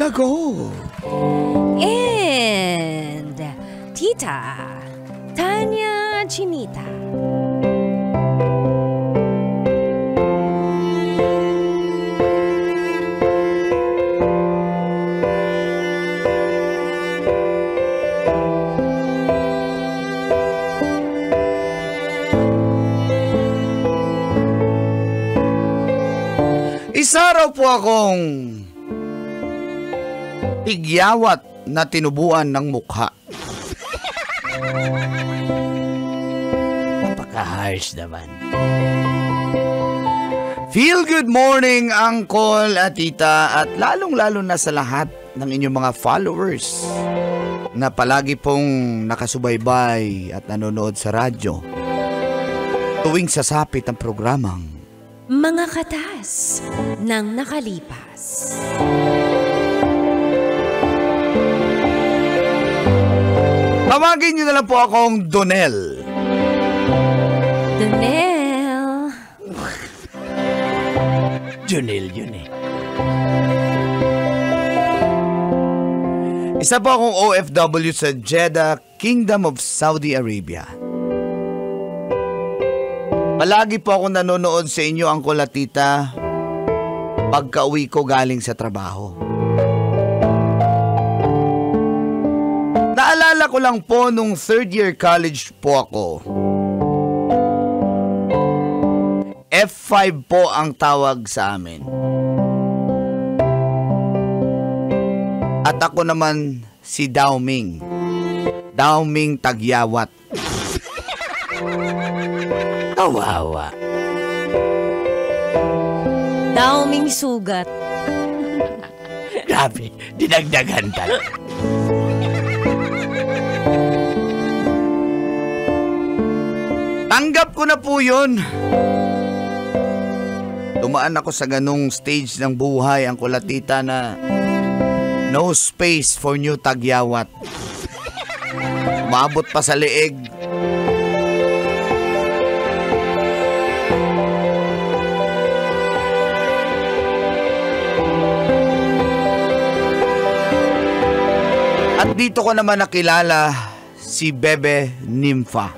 Go. And Tita Tanya Chinita. Isa raw po akong tigyawat na tinubuan ng mukha. Napaka-harsh naman. Feel good morning, Uncle at Tita, at lalong-lalo na sa lahat ng inyong mga followers na palagi pong nakasubaybay at nanonood sa radyo tuwing sasapit ang programang Mga Katas ng Nakalipas. Tawagin niyo na lang po akong Donel. Donel. Jonel yun eh. Isa po akong OFW sa Jeddah, Kingdom of Saudi Arabia. Palagi po ako nanonood sa inyo, Uncle at Tita, pagka-uwi ko galing sa trabaho. Naalala ko lang po nung third year college po ako. F5 po ang tawag sa amin. At ako naman si Dao Ming. Dao Ming Tagyawat. Kawawa. Dao Ming Sugat. Grabe, dinagdagan talaga. Tanggap ko na po yun. Dumaan ako sa ganung stage ng buhay, ang kulatita, na no space for new tagyawat. Umabot pa sa leeg. At dito ko naman nakilala si Bebe Nympha.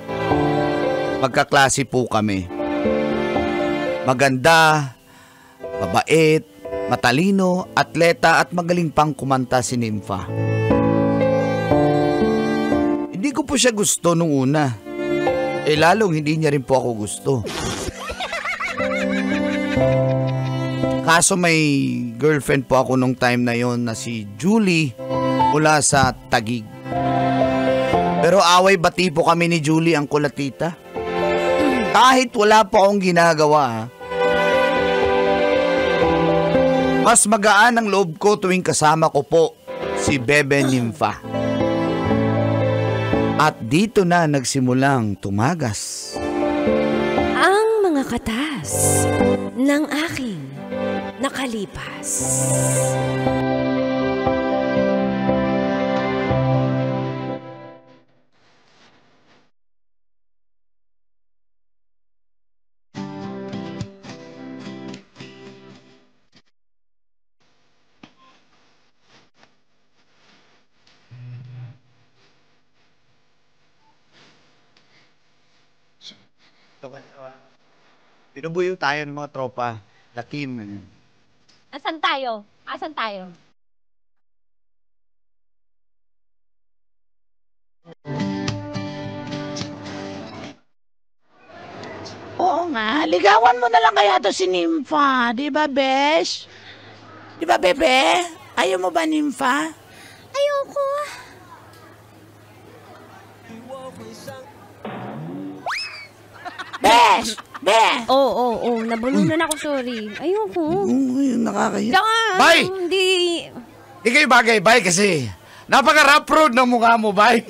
Magkaklase po kami. Maganda, mabait, matalino, atleta at magaling pang kumanta si Nympha. Hindi ko po siya gusto nung una. Lalong hindi niya rin po ako gusto. Kaso may girlfriend po ako nung time na yon na si Julie mula sa Taguig. Pero away-bati po kami ni Julie, ang kulatita. Kahit wala po akong ginagawa, mas magaan ang loob ko tuwing kasama ko po si Bebe Nympha. At dito na nagsimulang tumagas ang mga katas ng aking nakalipas. Pinubuyo tayo ng mga tropa. Lakim. Asan tayo? Asan tayo? Oo nga, ligawan mo na lang kaya to si Nympha. Di ba, Besh? Di ba, Bebe? Ayaw mo ba, Nympha? Ayoko. Besh! Be! Oo. Nabulunan ako, sorry. Ayoko. Yung nakakaya. Tsaka, Bye! hindi. Di kayo bagay, bye, kasi napaka-rough road ng mukha mo, bye.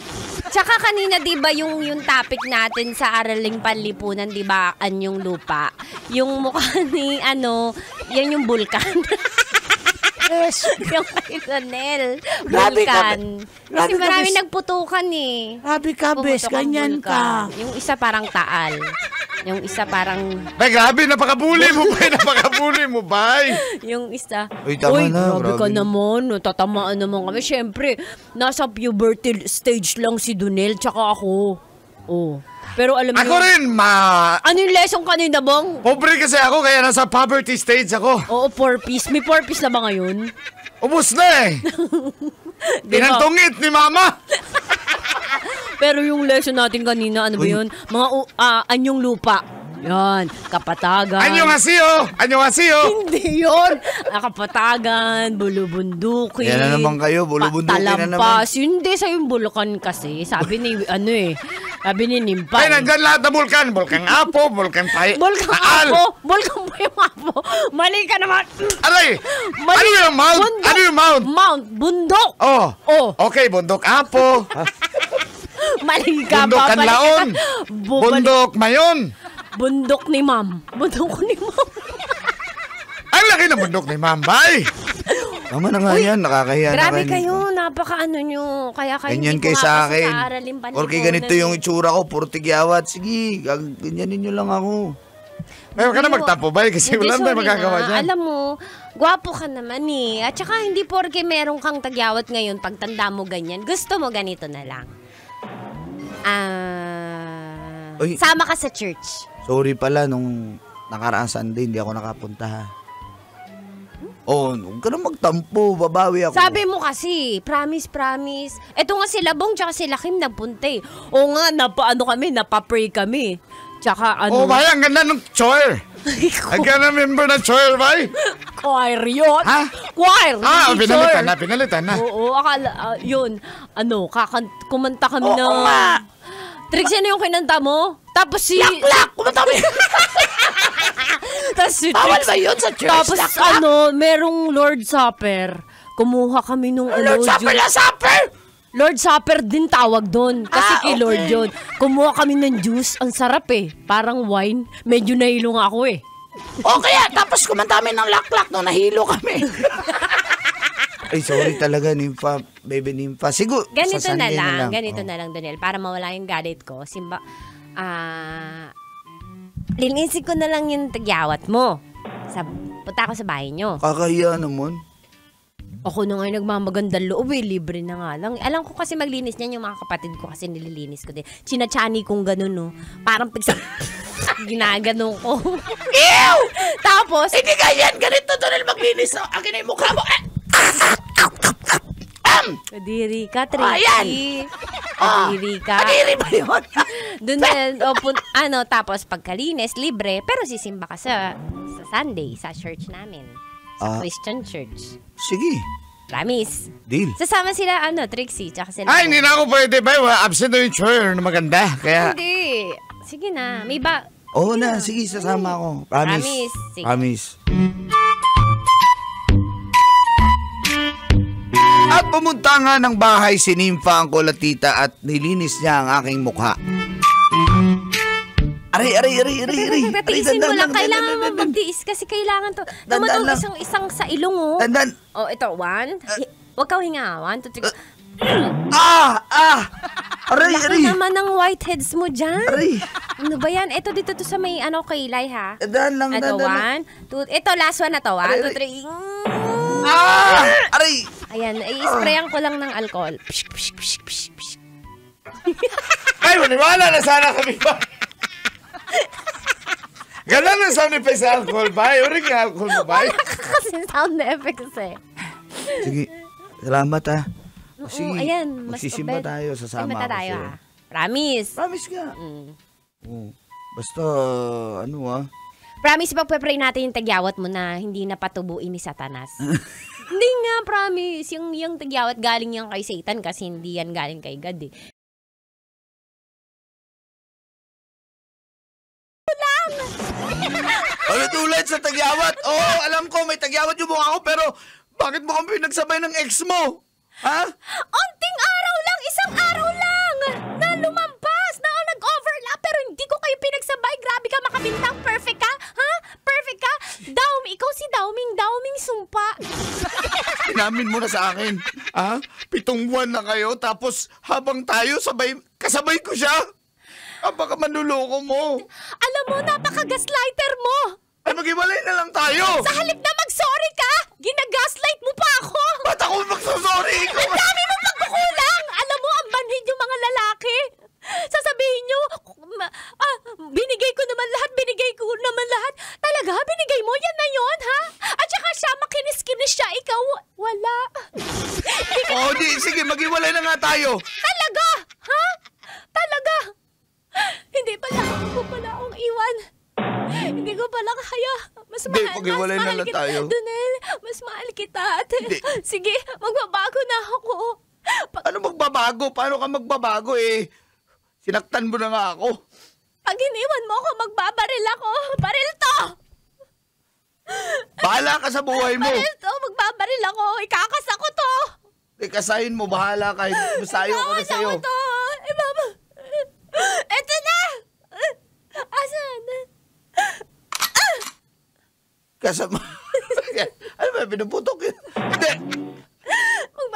Tsaka kanina, di ba, yung topic natin sa Araling Panlipunan, di ba, yung lupa? Yung mukha ni, yan yung bulkan. Yes. Yung kay Ronel. Grabe ka, Vulcan. grabe Kasi ka, marami Bes. nagputukan eh. Grabe ka, Besh. Pumutok ang Ganyan vulkan. ka. Yung isa parang taal. Yung isa parang, Bay, grabe, napaka-bully mo, bay. Napaka-bully mo, bay. yung isa, Uy, tama na, grabe ka grabe. naman, tatamaan naman kami. Siyempre, nasa puberty stage lang si Donel, tsaka ako. Oh. Pero alam Ako niyo, rin, ano yung lesson kanina, Bong? Pobre kasi ako, kaya nasa poverty stage ako. Oo, 4-piece. May 4-piece na ba ngayon? Ubus na eh. Di ba? Pinantungit ni mama. Pero yung lesson natin kanina, ano ba yun? Mga anyong lupa. Yan, kapatagan. Anyo nga siyo. Anyo nga siyo. Hindi yun. Kapatagan, bulubundukin. Yan na naman kayo, bulubundukin na naman. Talampas. Hindi sa yung Bulacan kasi. Sabi ni, sabi ni Nimpa. Ay, nandyan lahat na bulkan. Bulkan Apo, bulkan Bulkan Taal. Apo. Bulkan po yung Apo. Mali ka naman. Aray! Mali. Ano yung mount? Bundok. Ano yung mount? Mount. Bundok. Oh. Oh. Okay, bundok Apo. Mali ka. Bundok babalik Kanlaon. ka. Bundok Mayon. Bundok ni Ma'am. Bundok ni Ma'am. Ang laki ng bundok ni Mambay. Tama na nga yan, nakakahiya Grabe na kayo, napaka-ano nyo. Kaya kayo Ganyan hindi kayo pumapasok sa akin. Aralin Panlipunan. Porque ganito yung itsura ko, puro tigyawat. Sige, ganyanin nyo lang ako. Mayroon ka na magtapo ba? Kasi Hindi, wala na sorry magagawa na. dyan. Alam mo, gwapo ka naman eh. At saka hindi porke meron kang tagyawat ngayon, pagtanda mo ganyan, gusto mo ganito na lang. Uy. Sama ka sa church. Sorry pala, nung nakaraang Sunday, hindi ako nakapunta ha. Oh, huwag ka na magtampo, babawi ako. Sabi mo kasi, promise. Eto nga sila Bong, tsaka sila Kim nagpunta eh. O nga, napapray kami. Tsaka Oh, bay, ang ganda ng choir. Ang ganda member ng choir, bay. Choir yun. Ha? Choir. hindi choir. Pinalitan na. Oo, akala, yun. Kumanta kami na. Oo nga. Trixie, ano yung kinanta mo? Tapos si... Laklak! Kumanta mo yun. Tapos si Bawal Trix- ba yun sa church? Tapos Laklak? merong Lord Supper. Kumuha kami nung Lord Supper na supper! Lord Supper din tawag doon. Kasi kay okay. Lord yun. Kumuha kami ng juice. Ang sarap eh. Parang wine. Medyo nahilo nga ako eh. O kaya, tapos kumanta kami ng laklak nung nahilo kami. Ay, sorry talaga, Nympha. Baby Nympha. Siguro, Ganito sa na Sunday lang. Oh. Ganito na lang, Donel. Para mawala yung galit ko. Linisin ko na lang yung tagyawat mo. Punta ako sa bahay nyo. Kakahiya naman. Ako na ngayon nagmamagandang loob eh. Libre na nga lang. Alam ko kasi maglinis niyan yung mga kapatid ko kasi nililinis ko din. Chinachani kong ganun, no. Parang pagsa... ginagano ko. Ew! Tapos, Hindi ganyan, ganito doon maglinis. Akin na yung mukha mo. kadiri ka, Ayan. Tracy. Ah, Kadiri ka. Kadiri ba yun? Tapos pagkalinis, libre, pero sisimba ka sa Sunday, sa church namin. Sa Christian church. Sige, Promise. deal. Sasama sila, Trixie, tsaka sila. Ay, hindi na ako pwede ba? Absent na yung choir na maganda. Kaya, Hindi. Sige na, may ba... oo na, sige, sasama ako. Promise. Promise. Sige. Promise. At pumunta nga ng bahay si Nympha ang kulatita at nilinis niya ang aking mukha. Aray. Tiisin mo lang, kailangan mo dandan. magtiis kasi kailangan to. Dandan lang. Isang sa ilong, oh. Dandan. Oh, ito, 1. Huwag kang hinga, 1, 2, 3. Aray. Laki naman ng whiteheads mo dyan. Aray. Ano ba yan? Ito dito to sa may kilay, ha? Dandan lang, Ito, dandan lang. 1, 2, ito, last one na to, 1, Aray, 2, 3. Aray. Ayan, i-sprayan ko lang ng alcohol. Psh, psh, psh, psh, psh. Ay, maniwala na sana kami ba? Ganun na sound effects sa alcohol ba? Uring nga alcohol mo ba? Kasi sound effects eh. Sige, salamat ha. Sige, Ayan, mas magsisimba obed. tayo, sasama Simba ako tayo, sa'yo. ha? Promise. Promise ka. Mm. Oh, basta, Promise, pagpe-pray natin yung tagyawat mo na hindi na patubuin ni Satanas. Hindi nga, promise. Yung tagyawat galing yan kay Satan kasi hindi yan galing kay God eh. ulit sa tagyawat. Oo, alam ko, may tagyawat yung mukha ko, pero bakit mo kami pinagsabay ng ex mo? Ha? Onting araw lang, isang araw lang na lumampas, na nag-overlap, pero hindi ko kayo pinagsabay. Grabe ka makabintang. Perfect ka? Ha? Perfect ka? Ikaw si Dauming sumpa. Inamin mo na sa akin. Ha? 7 buwan na kayo, tapos habang tayo, kasabay ko siya. Baka manluloko mo. Alam mo, napaka-gaslighter mo. Ay, maghiwalay na lang tayo. Sa halip na mag-sorry ka, ginagaslight mo pa ako. Ba't ako magsasorry? Ikaw Ang dami mong pagkukulang. Alam mo, ang banhid yung mga lalaki. Sasabihin nyo, binigay ko naman lahat. Talaga, binigay mo? Yan na yon, ha? At saka siya, makinis-kinis siya. Ikaw, wala. Sige, maghiwalay na nga tayo. Talaga? Ha? Talaga? Hindi pala akong iwan. Hindi ko pala kaya. Mas Hindi, mahal maghiwalay na lang kita. tayo. Donel, mas mahal kita. Hindi. Sige, magbabago na ako. Ano magbabago? Paano ka magbabago eh? Sinaktan mo na nga ako. Pag iniwan mo ako, magbabaril ako. Baril to! Bahala ka sa buhay mo. Baril to, magbabaril ako. Ikakas ako to. Kasahin mo, bahala ka. Masayo ko na sa'yo. Ako to. Mama. Eto na! Asan? Kasama. Ano ba, pinuputok yun? Hindi.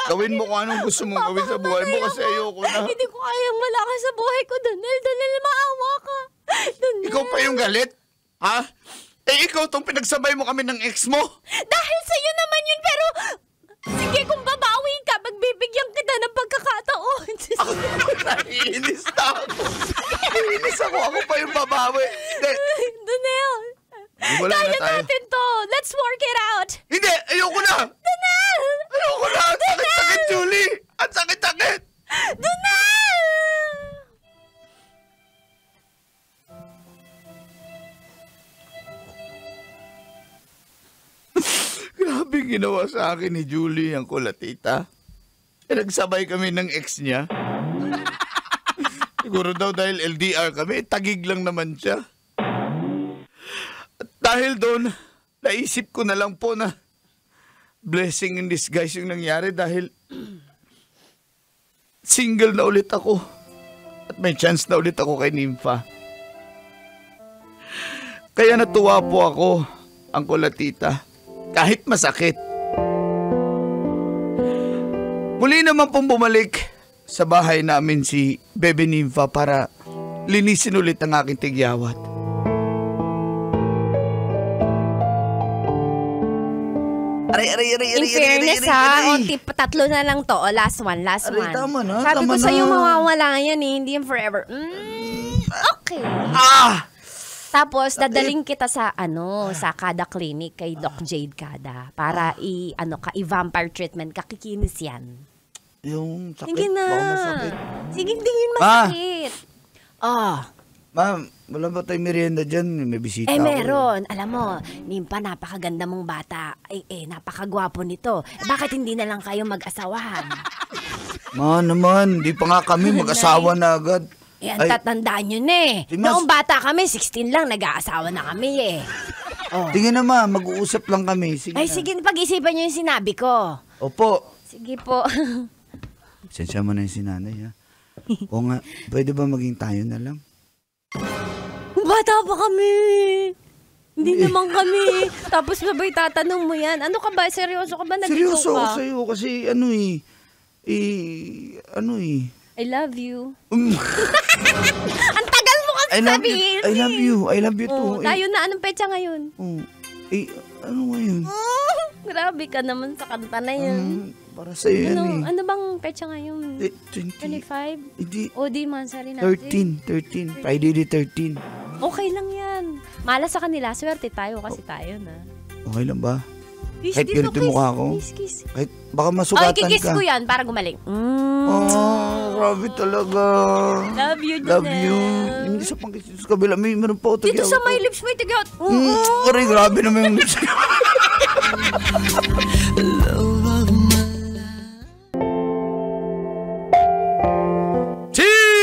Gawin mo kung anong gusto mong gawin sa buhay mo kasi ayoko na. Hindi ko kayang wala ka sa buhay ko, Donel. Donel, maawa ka. Donel. Ikaw pa yung galit? Ha? Ikaw tong pinagsabay mo kami ng ex mo? Dahil sa'yo naman yun, pero... Sige, kung babawi ka, magbibigyan kita ng pagkakataon. Ako naiinis na ako. Naiinis ako. Ako pa yung babawi. Hindi. Donel, Wala na kaya tayo. natin to. Let's work it out. Hindi! Ayoko na! Donel! Ayoko na! Ang sakit-sakit, Julie! Ang sakit-sakit! Donel! Grabe ginawa sa akin ni Julie ang kulatita. Nagsabay kami ng ex niya. Siguro daw dahil LDR kami, tagig lang naman siya. At dahil doon, naisip ko na lang po na blessing in disguise yung nangyari dahil single na ulit ako. At may chance na ulit ako kay Nympha. Kaya natuwa po ako, ang kulatita. Kahit masakit. Muli naman pong bumalik sa bahay namin si Bebe Nympha para linisin ulit ang aking tigyawat. Aray. In fairness ha, tatlo na lang to. Last one. Aray, tama na, Sabi tama ko sa'yo na. mawawala yan eh, hindi yan forever. Okay. Tapos dadaling kita sa sa Kada Clinic kay Doc Jade Kada para i-vampire treatment ka, kikinis yan. Yung sakit, Sige na. baka masakit. Sige, hindi yun masakit. Ma'am, wala ba tayong merienda dyan? May bisita ako. Meron. Alam mo, Nympha, napakaganda mong bata. Napakagwapo nito. Bakit hindi na lang kayo mag-asawahan? Naman, di pa nga kami mag-asawa na agad. Ang tatandaan nyo na eh. Si Mas- Noong bata kami, 16 lang, nag-aasawa na kami eh. Sige na ma, mag-uusap lang kami. Sige Ay, na. sige, pag-isipan nyo yung sinabi ko. Opo. Sige po. Sensya mo na yung sinanay ha. O nga, pwede ba maging tayo na lang? Bata pa kami. Hindi naman kami. Tapos sabay tatanong mo yan. Ano ka ba? Seryoso ka ba? Nag-ikaw Seryoso ka? ako sa'yo kasi I love you. Um, Ang tagal mo kasi I love you. sabihin. I love you. I love you too. Tayo na. Anong petsa ngayon? Ano ngayon? Grabe ka naman sa kanta na yan. Para sa'yo yan Ano bang petsa ngayon? 20. 25? Hindi. O di mansari natin. 13. Friday the 13. Okay lang yan. Malas sa kanila. Swerte tayo kasi tayo na. Okay lang ba? Kiss Kahit dito, ganito yung mukha ko? Kiss. Kahit baka Ay, masugatan kikiss ka. ko yan para gumaling. Grabe talaga. Love you, Love Janelle. you. Hindi sa pangkiss sa kabila. Meron pa ako Dito tagyaw sa ko. my lips mo itigyot. Aray, grabe naman yung lips.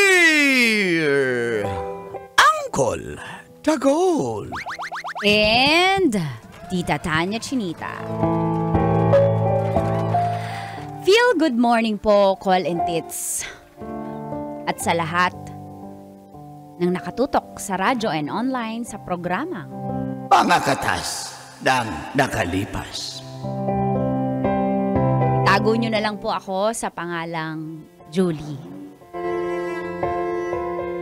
Cheer! Uncle Tagol. And Tita Tanya Chinita. Feel good morning po, Call and Tits. At sa lahat ng nakatutok sa radyo and online sa programang Mga katas ng nakalipas. tago nyo na lang po ako sa pangalang Julie.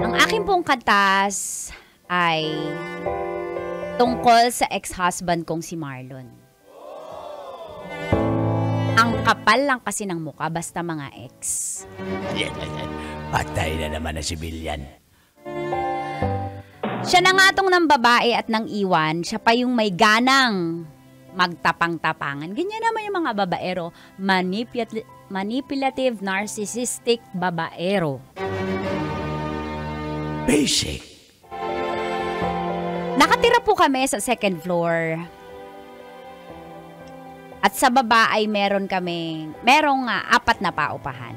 Ang aking pong katas ay tungkol sa ex-husband kong si Marlon. Ang kapal lang kasi ng mukha basta mga ex. Yan. Patay na naman na si Bilyan. Siya na nga tong ng babae at nang iwan, siya pa yung may ganang magtapang-tapangan. Ganyan naman yung mga babaero, manipulative, narcissistic babaero. Basic. Nakatira po kami sa second floor. At sa baba ay merong 4 na paupahan.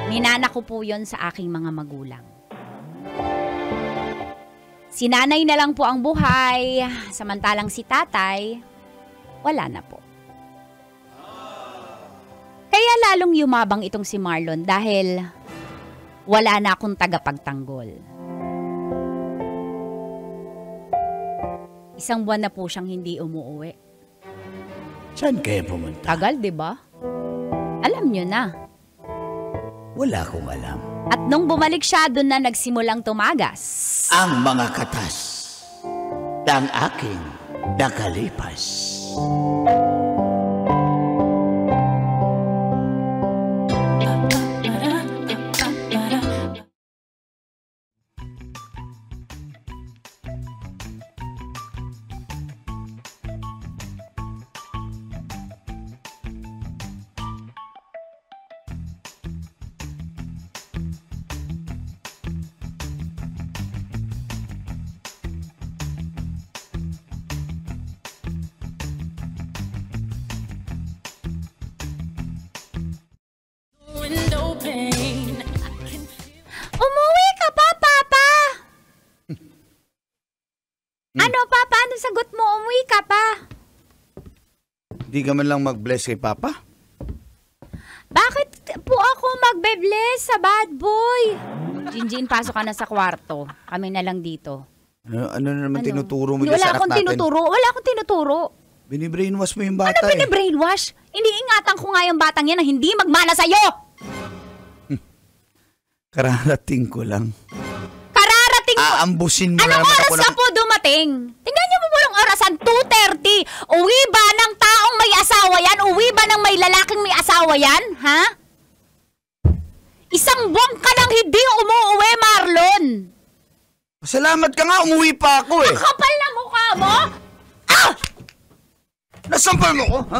Ninana ko po yon sa aking mga magulang. Si nanay na lang po ang buhay, samantalang si tatay, wala na po. Kaya lalong yumabang itong si Marlon dahil wala na akong tagapagtanggol. Isang buwan na po siyang hindi umuuwi. Saan kayo pumunta? Tagal, di ba? Alam nyo na. Wala akong alam. At nung bumalik siya, doon na nagsimulang tumagas. Ang mga katas ng aking nakalipas. Umuwi ka pa, Papa! Ano, Papa? Anong sagot mo? Umuwi ka pa? Di ka man lang mag-bless kay Papa? Bakit po ako magbe-bless sa bad boy? Jinjin, pasok ka na sa kwarto. Kami na lang dito. Ano na naman Ano? tinuturo mo Wala dyan sa anak akong natin? tinuturo. Wala akong tinuturo. Binibrainwash mo yung Ano bata eh. binabrainwash? Iniingatan ko nga yung batang yan na hindi magmana sa'yo. Kararating ko lang. Kararating ko. Aambusin mo Anong naman oras ako ka po dumating? Tingnan niyo mo po yung orasan, 2:30. Uwi ba ng taong may asawa yan? Uwi ba ng may lalaking may asawa yan? Ha? Isang buwan ka nang hindi umuwi, Marlon. Salamat ka nga, umuwi pa ako eh. Kapal na mukha mo? Ah! Nasampal mo ko? Ha?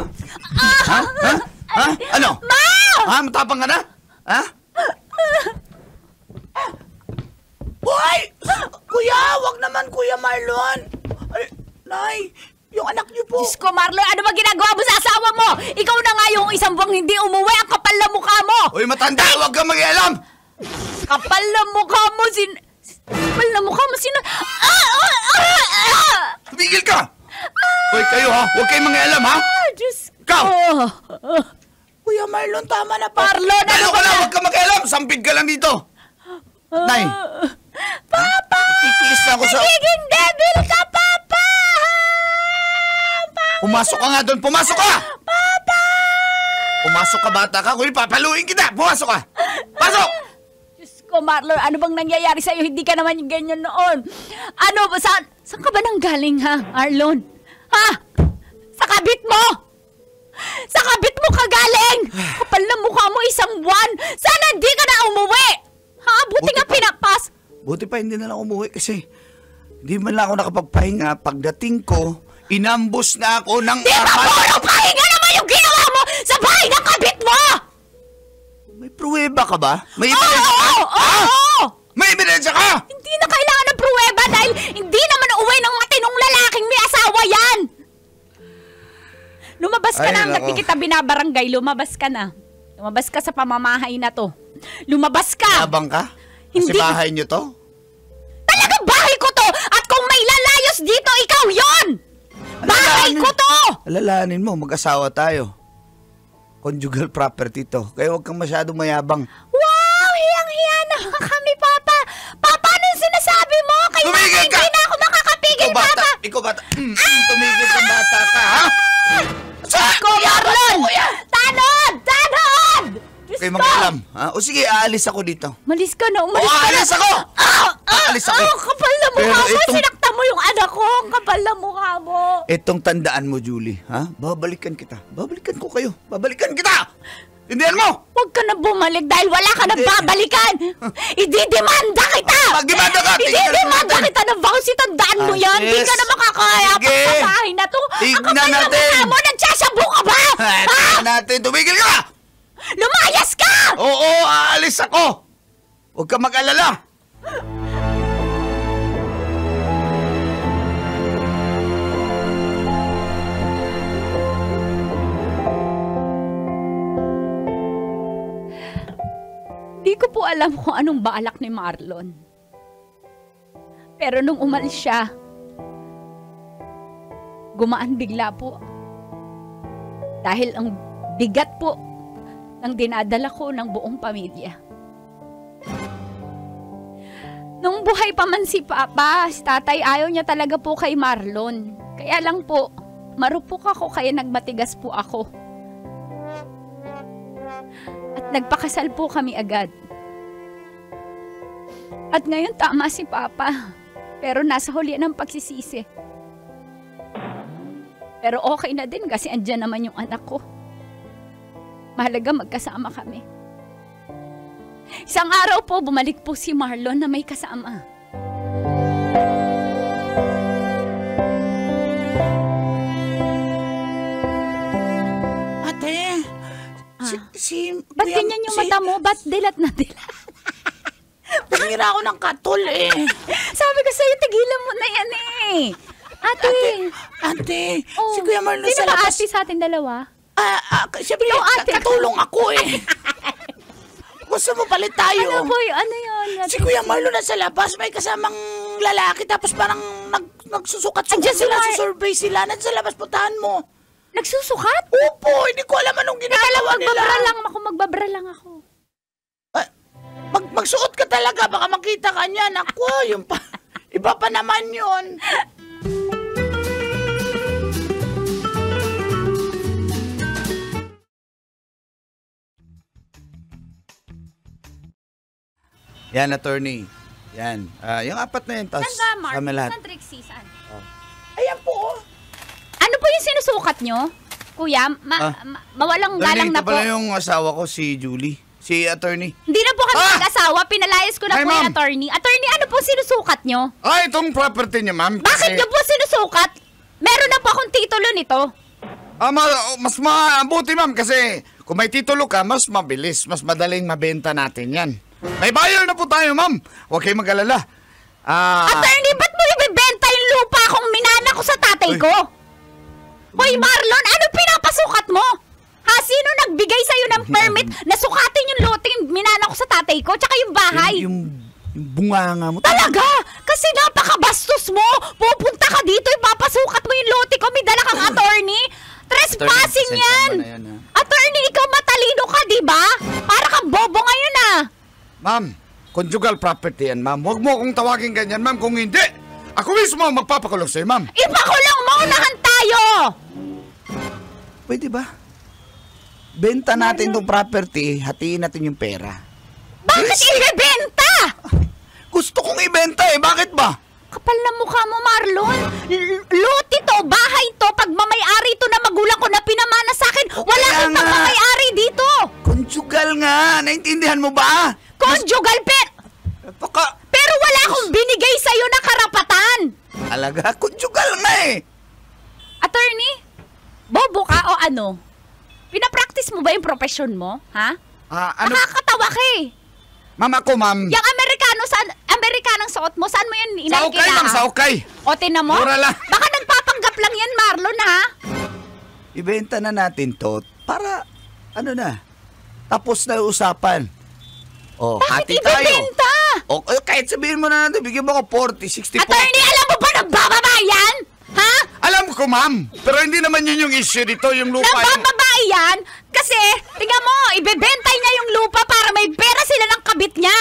Ha? Ha? Ha? Ano? Ma! Ha? Matapang ka na? Ha? Hoy! Kuya, wag naman Kuya Marlon. Ay, Nay, yung anak niyo po. Diyos ko, Marlon, ano ba ginagawa mo sa asawa mo? Ikaw na nga yung isang buwang hindi umuwi. Ang kapal na mukha mo. Uy, matanda, huwag kang mag-ialam! Kapal na mukha mo. Kapal na mukha mo. Tumigil ka! Uy, kayo ha, huwag kayong mag-ialam ha! Diyos Ikaw! ko. Kuya Marlon, tama na po. Marlon, ano Ano ba ka na, na? huwag kang mag-ialam! Sampid ka lang dito! Nay! Papa! Titiis na ako sa... Nagiging devil ka, Papa! Pumasok ka nga doon! Pumasok ka! Papa! Pumasok ka, bata ka. Uy, papaluin kita! Pumasok ka! Pasok! Diyos ko, Marlon, ano bang nangyayari sa'yo? Hindi ka naman yung ganyan noon. Ano ba? Saan ka ba nang galing, ha, Marlon? Ha? Sa kabit mo! Sa kabit mo ka galing! Kapal na mukha mo isang buwan! Sana hindi ka na umuwi! Ha? Buti nga pinapas! Buti pa hindi na lang umuwi kasi hindi man lang ako nakapagpahinga. Pagdating ko, inambus na ako ng Di ba puro pahinga naman yung ginawa mo sa bahay ng kabit mo? May pruweba ka ba? May Oo! ebidensya ka? Oo! Oo! May ebidensya ka? Hindi na kailangan ng pruweba dahil hindi naman uwi ng matinong lalaking may asawa yan! Lumabas ka Ay, na, nako. hanggat di kita binabarangay, lumabas ka na. Lumabas ka sa pamamahay na to. Lumabas ka! Abang ka? Hindi. Kasi bahay niyo to? Talagang bahay ko to! At kung may lalayos dito, ikaw yon! Bahay ko to! Alalahanin mo, mag-asawa tayo. Conjugal property to. Kaya huwag kang masyadong mayabang. Wow! Hiyang-hiya naman kami, Papa! Papa, anong sinasabi mo? Kaya Tumigil ka! hindi na ako makakapigil, Ikaw bata! Papa! Ikaw bata! Tumigil ka bata ka, ha? Sa Ko, Marlon! Tanod! Tanod! Diyos Kayo ko! mag-alam, Ha? O sige, aalis ako dito. Malis ka na, O, umalis ka na. aalis ako! Aalis ako! Kapal na mukha Pero mo, itong- sinakta mo yung anak ko. Ang kapal na mukha mo. Itong tandaan mo, Julie. Ha? Babalikan kita. Babalikan ko kayo. Babalikan kita! Tindihan mo! Huwag ka na bumalik dahil wala ka na babalikan. Ididemanda kita! Magdemanda ka! Ididemanda kita ng bouncy. Tandaan mo yan. Hindi ka na makakaya Sige. sa bahay na to. Ang Tignan kapal na natin. mukha mo. Nagsasabu ka ba? Ha? Tignan natin. Tumigil ka! Lumayas ka! Oo, aalis ako! Huwag ka mag-alala! Di ko po alam kung anong balak ni Marlon. Pero nung umalis siya, gumaan bigla po. Dahil ang bigat po ng dinadala ko ng buong pamilya. Nung buhay pa man si Papa, si Tatay ayaw niya talaga po kay Marlon. Kaya lang po, marupok ako kaya nagmatigas po ako. At nagpakasal po kami agad. At ngayon tama si Papa, pero nasa huli ng pagsisisi. Pero okay na din kasi andyan naman yung anak ko. Mahalaga magkasama kami. Isang araw po, bumalik po si Marlon na may kasama. Ate, Ba't ganyan yung mata mo? Ba't dilat na dilat? Pumira ako ng katol eh. Sabi ko sa'yo, tigilan mo na yan eh. Ate. Ate, Oh, si Kuya Marlon sino sa ba labas. ate sa atin dalawa? Siyempre, ate. katulong ako eh. Gusto mo palit tayo? Ano po yun? Ano yun? Si Kuya Marlon nasa labas, may kasamang lalaki, tapos parang nagsusukat-sukat Andiyan si sila, Mar- susurvey sila. Nasa labas, puntahan mo. Nagsusukat? Opo, hindi ko alam anong ginagawa nila. Magbabra lang ako. Magsuot ka talaga, baka makita ka niyan. Ako, yung pa, iba pa naman yun. Yan, attorney. Yan. Yung apat na yun, tapos Saan ba, Mark? kami lahat. Saan Trixie? Saan? Ayan po, oh. Ano po yung sinusukat nyo? Kuya, mawalang galang na ito po. pala yung asawa ko, si Julie. Si attorney. Hindi na po kami mag-asawa. Pinalayas ko na Ay, po yung ma'am. attorney. Attorney, ano po sinusukat nyo? Itong property niya, ma'am. Bakit nyo po sinusukat? Meron na po akong titulo nito. Mas mabuti, ma'am, kasi kung may titulo ka, mas mabilis, mas madaling mabenta natin yan. May buyer na po tayo, ma'am. Huwag kayong mag-alala. Attorney, ba't mo ibibenta yung lupa kung minana ko sa tatay ko? Hoy, Marlon, ano pinapasukat mo? Ha, sino nagbigay sa'yo ng permit na sukatin yung lote yung minana ko sa tatay ko, tsaka yung bahay? Yung bunganga mo. Talaga? Kasi napakabastos mo! Pupunta ka dito, ipapasukat mo yung lote ko, may dala kang attorney? Trespassing Attorney, yan! pasensya mo na yan, Attorney, ikaw matalino ka, di ba? Para kang bobo ngayon, Ma'am, conjugal property yan, ma'am. Huwag mo akong tawagin ganyan, ma'am. Kung hindi, ako mismo ang magpapakulong sa'yo, ma'am. Ipakulong mo, unahan tayo! Pwede ba? Benta natin tong property, hatiin natin yung pera. Bakit ibebenta? Gusto kong ibenta bakit ba? Kapal na mukha mo, Marlon. Lote to, bahay to, pagmamayari to na magulang ko na pinamana sa akin. Wala kaya kang nga. pagmamayari dito. Conjugal nga, naintindihan mo ba? Conjugal pero wala akong binigay sa'yo na karapatan. Alaga, conjugal nga Attorney, bobo ka o ano? Pinapractice mo ba yung profession mo? Ha? Ano? Nakakatawa ka eh. Ma'am, ako, ma'am. Yung Amerikanong suot mo, saan mo yan Sa ukay, ma'am, sa ukay. O, tinan mo? Mura lang. Baka nagpapanggap lang yan, Marlon, ha? Ibenta na natin to para, tapos na yung usapan. Bakit hati tayo. ibebenta? Kahit sabihin mo na natin, bigyan mo ako 40, 60 Attorney, alam mo ba nagbababayan? Ha? Alam ko, ma'am. Pero hindi naman yun yung issue dito, yung lupa. Nagbababayan? Kasi, tingnan mo, ibebenta niya yung lupa para may pera sila ng kabit niya.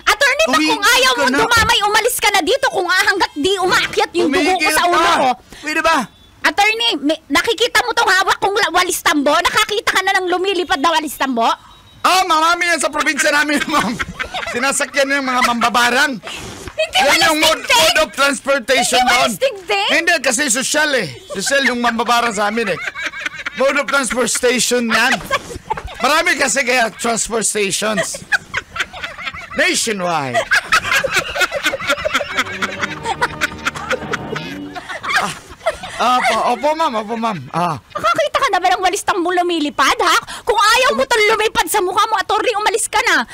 Attorney, kung ayaw mo dumamay, umalis ka na dito kung hanggat di umaakyat yung dugo ko sa ulo ko. Pwede ba? Attorney, nakikita mo tong hawak kong walis tambo? Nakakita ka na ng lumilipad na walis tambo? Marami yan sa probinsya namin, ma'am. Sinasakyan yung mga mambabarang. Hindi Yan yung malastig-ting! mode of transportation Hindi doon. malastig-ting! Hindi, kasi sosyal eh. Sosyal yung mambabarang sa amin eh. Mode of transportation yan. Marami kasi kaya transport stations. Nationwide. Opo, ma'am. Nakakita ka na ba ng walistang mo lumilipad, ha? Kung ayaw mo itong lumipad sa mukha mo, attorney, umalis ka na.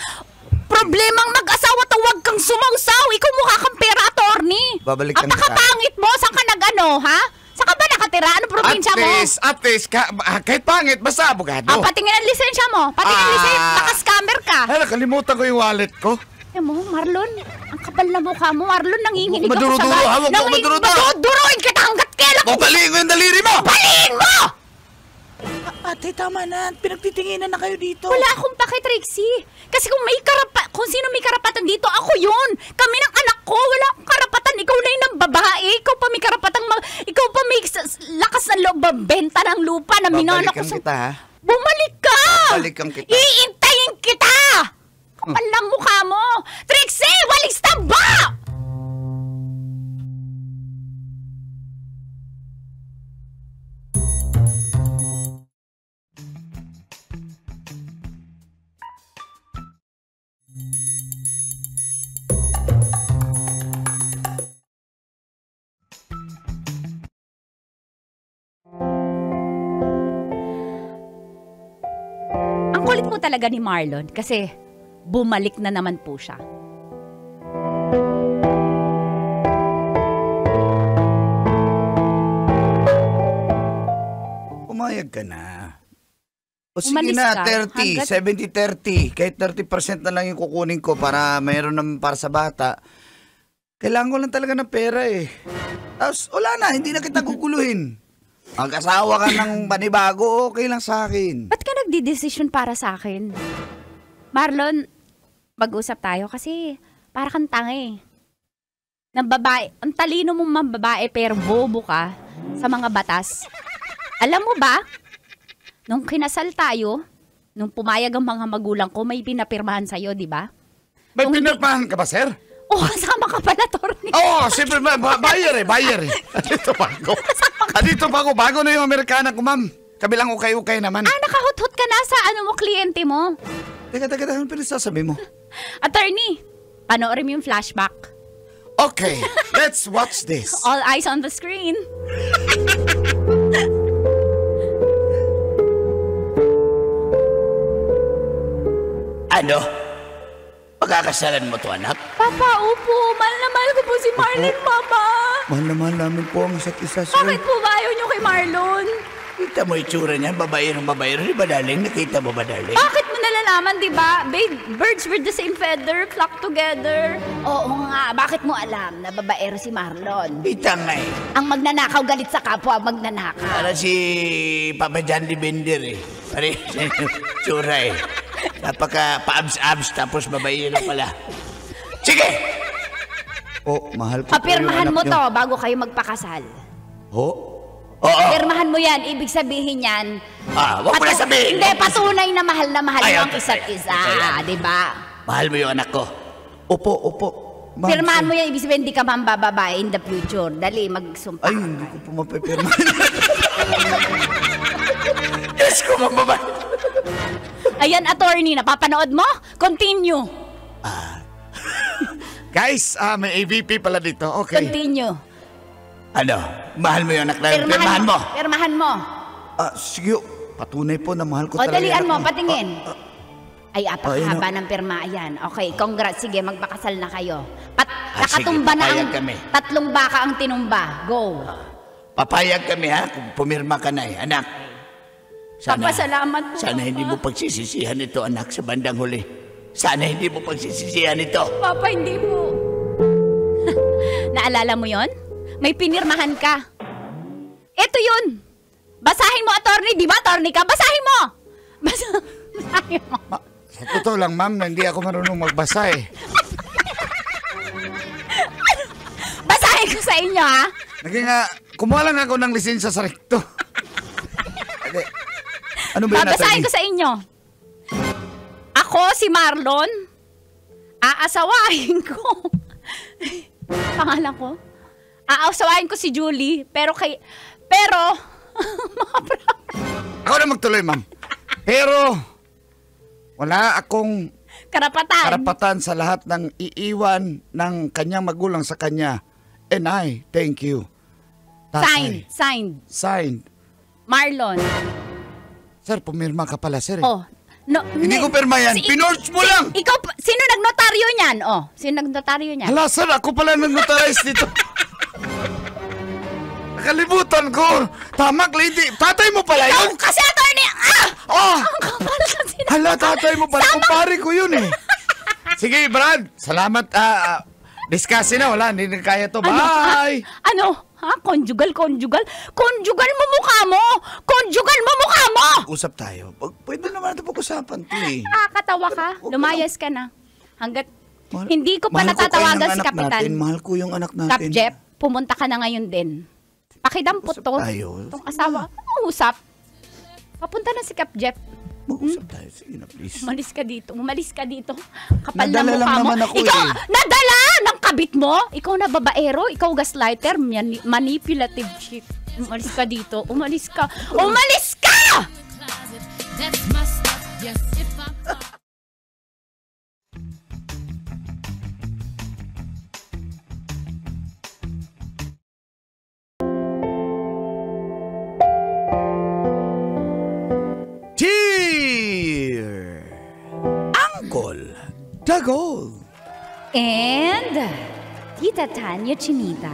Problemang mag-asawa to, huwag kang sumausaw. Ikaw mukha kang pera, attorney. Babalikan kita. Apakapangit mo. Saan ka nag-ano, ha? Saan ka ba nakatira? Anong probinsya mo? At least, kahit pangit, basta abogado. Patingin ang lisensya mo. Patingin ang lisensya. Naka-scammer ka. Ay, nakalimutan ko yung wallet ko. Mo, Marlon, ang kapal na mukha mo. Marlon, nanginginig ako sa Maduro-duro, hawak mo, maduro-duro. Maduduruin kita hanggat kailan ko. Babaliin ko yung daliri mo! Baliin mo! Ate, tama na. Pinagtitinginan na kayo dito. Wala akong pake, Trixie. Kasi kung sino may karapatan dito, ako yun. Kami ng anak ko, wala akong karapatan. Ikaw na yun ang babae. Ikaw pa may karapatan, ikaw pa may lakas ng loob, benta ng lupa na minana ko Babalikan sa... kita, ha? Bumalik ka! Babalikan kita. Iintayin kita! Kapal lang mukha mo! Trixie, walis tamba! Ang kulit mo talaga ni Marlon kasi bumalik na naman po siya. Pumayag ka na. O sige Umalis na, ka, 30, 70-30. Kahit 30% na lang yung kukunin ko para mayroon naman para sa bata. Kailangan ko lang talaga ng pera eh. Tapos wala na, hindi na kita guguluhin. Mag-asawa ka ng panibago, okay lang sa akin. Ba't ka nagdi-decision para sa akin? Marlon, mag-usap tayo kasi para kang tanga eh. Ng babae, ang talino mong mambabae pero bobo ka sa mga batas. Alam mo ba, nung kinasal tayo, nung pumayag ang mga magulang ko, may pinapirmahan sa'yo, di ba? May Kung pinirmahan ka ba, sir? Oh, kasama ka pala, Torny. Oo, siyempre, buyer eh. Andito pa ako. Bago na yung Amerikana ko, ma'am. Kabilang ukay-ukay naman. Nakahut-hut ka na sa kliyente mo. Teka, ano pinasasabi mo? Attorney, panoorin mo yung flashback. Okay, let's watch this. All eyes on the screen. Ano? Pagkakasalan mo to, anak? Papa, upo. Mahal na mahal ko po si Marlon, Papa. Mahal na mahal namin po ang isa't isa, sir. Bakit po ba ayaw niyo kay Marlon? Kita mo itsura niya, babae ng babae. Di ba, darling? Nakita mo ba, darling? Bakit mo nalalaman, di ba? Babe, birds with the same feather flock together. Oo nga, bakit mo alam na babaero si Marlon? Kita nga eh. Ang magnanakaw galit sa kapwa, magnanakaw. Para si Papa John Bender eh. Pare, tsura eh. Napaka pa-abs-abs tapos babae na pala. Sige! Oh, mahal ko Papirmahan po yung mo anak to bago kayo magpakasal. nyo. Oh? Oo. Pirmahan mo yan, ibig sabihin yan. Wag mo na sabihin. Hindi, patunay na mahal Ay, mo ang okay, isa't okay. isa, Ayan. di ba? Mahal mo yung anak ko. Opo. Ma'am, Pirmahan sir. mo yan, ibig sabihin hindi ka mambababae in the future. Dali, magsumpa. Ay, hindi ko po mapipirma. Yes, ko mababae. Ayan, attorney, napapanood mo? Continue. Guys, may AVP pala dito. Okay. Continue. Ano? Mahal mo yung anak na pirmahan mo. Pirmahan mo. Sige, patunay po na mahal ko O, talaga. dalian yung mo, anak patingin. Ay, Ayan, apakahaba ng pirma. Ayan. Okay, congrats. Sige, magpakasal na kayo. Nakatumba sige, na ang papayag kami. 3 baka ang tinumba. Go. Papayag kami ha kung pumirma ka na eh. Anak. Papa, salamat po. Sana hindi mo pagsisisihan ito, anak, sa bandang huli. Sana hindi mo pagsisisihan ito. Papa, hindi po. Naalala mo yon? May pinirmahan ka. Ito yun. Basahin mo, attorney. Di ba, attorney ka? Basahin mo. Basahin mo. Sa totoo lang, ma'am, na hindi ako marunong magbasa eh. Basahin ko sa inyo, ha? Naging kumuha lang ako ng lisensya sa rekto. Ano ba yun, Babasahin attorney? ko sa inyo. ako si Marlon, aasawahin ko. Pangalan ko? Aasawahin ko si Julie, pero Ako na magtuloy, ma'am. Pero, wala akong karapatan sa lahat ng iiwan ng kanyang magulang sa kanya. And I thank you. Tatay. Signed. Marlon. Sir, pumirma ka pala, sir. Oh. No, Hindi ko pirma yan. Pinorge mo lang. Ikaw, sino nagnotaryo niyan? Oh, sino nagnotaryo niyan? Hala, sir, ako pala nag-notarize dito. Nakalimutan ko. Tama, lady. Tatay mo pala yun. Kasi attorney! Oh! Ang kapal kasi na. Hala, tatay mo pala. Kumpare ko yun eh. Sige, Brad. Salamat. Discussing na. Wala, hindi na kaya to. Bye! Ano? Ha? Conjugal? Conjugal mo mukha mo! Conjugal mo mukha mo! Usap tayo. Pwede naman ito pag-usapan to eh. Nakakatawa ka. Lumayas ka na. Hanggat Mahal- hindi ko pa mahal ko kayo natatawagan ng si anak Kapitan. natin. Mahal ko yung anak natin. Kap Jeff, pumunta ka na ngayon din. Pakidampot Usap to. tayo. Itong asawa. Usap. Papunta na si Kap Jeff. Mag-usap tayo. Sige na, please. Umalis ka dito. Kapal na Nadala lang mukha mo. naman ako Ikaw, eh. nadala ng kabit mo? Ikaw na babaero? Ikaw gaslighter? Manipulative shit. Umalis ka dito. Umalis ka! That's my stuff, yes, if I'm Cheer! Uncle Dagol. And Tita Tanya Chinita.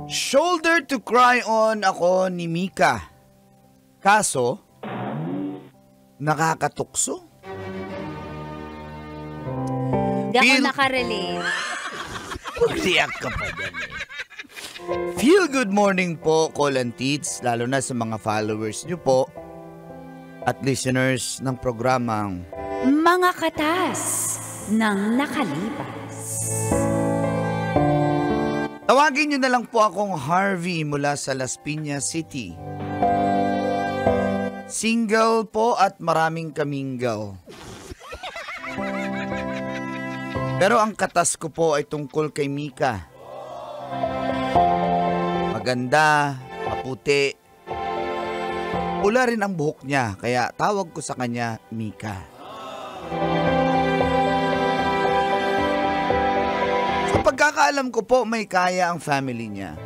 Shoulder to cry on ako ni Mika. Kaso, nakakatukso. Hindi ako Feel- nakarelate. Tiyak ka pa dyan eh. Feel good morning po, Colin Teats, lalo na sa mga followers nyo po at listeners ng programang Mga katas ng nakalipas. Tawagin nyo na lang po akong Harvey mula sa Las Piñas City. Single po at maraming kaminggal. Pero ang katas ko po ay tungkol kay Mika. Maganda, maputi. Pula rin ang buhok niya, kaya tawag ko sa kanya Mika. Sa pagkakaalam ko po, may kaya ang family niya.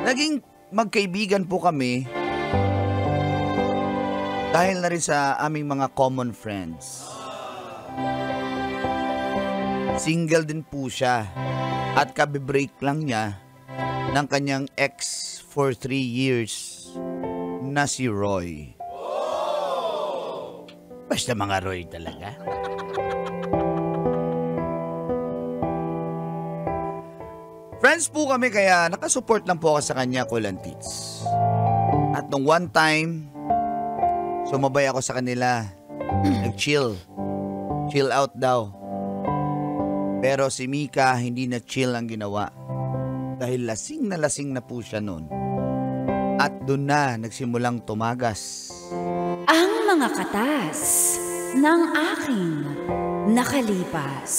Naging magkaibigan po kami dahil na rin sa aming mga common friends. Single din po siya at kabibreak lang niya ng kanyang ex for 3 years na si Roy. Basta mga Roy talaga. Friends po kami kaya nakasupport lang po ako sa kanya, Kulantits. At nung one time, sumabay ako sa kanila. Nag-chill. Chill out daw. Pero si Mika hindi na chill ang ginawa. Dahil lasing na po siya noon. At doon na nagsimulang tumagas. Ang mga katas ng aking nakalipas.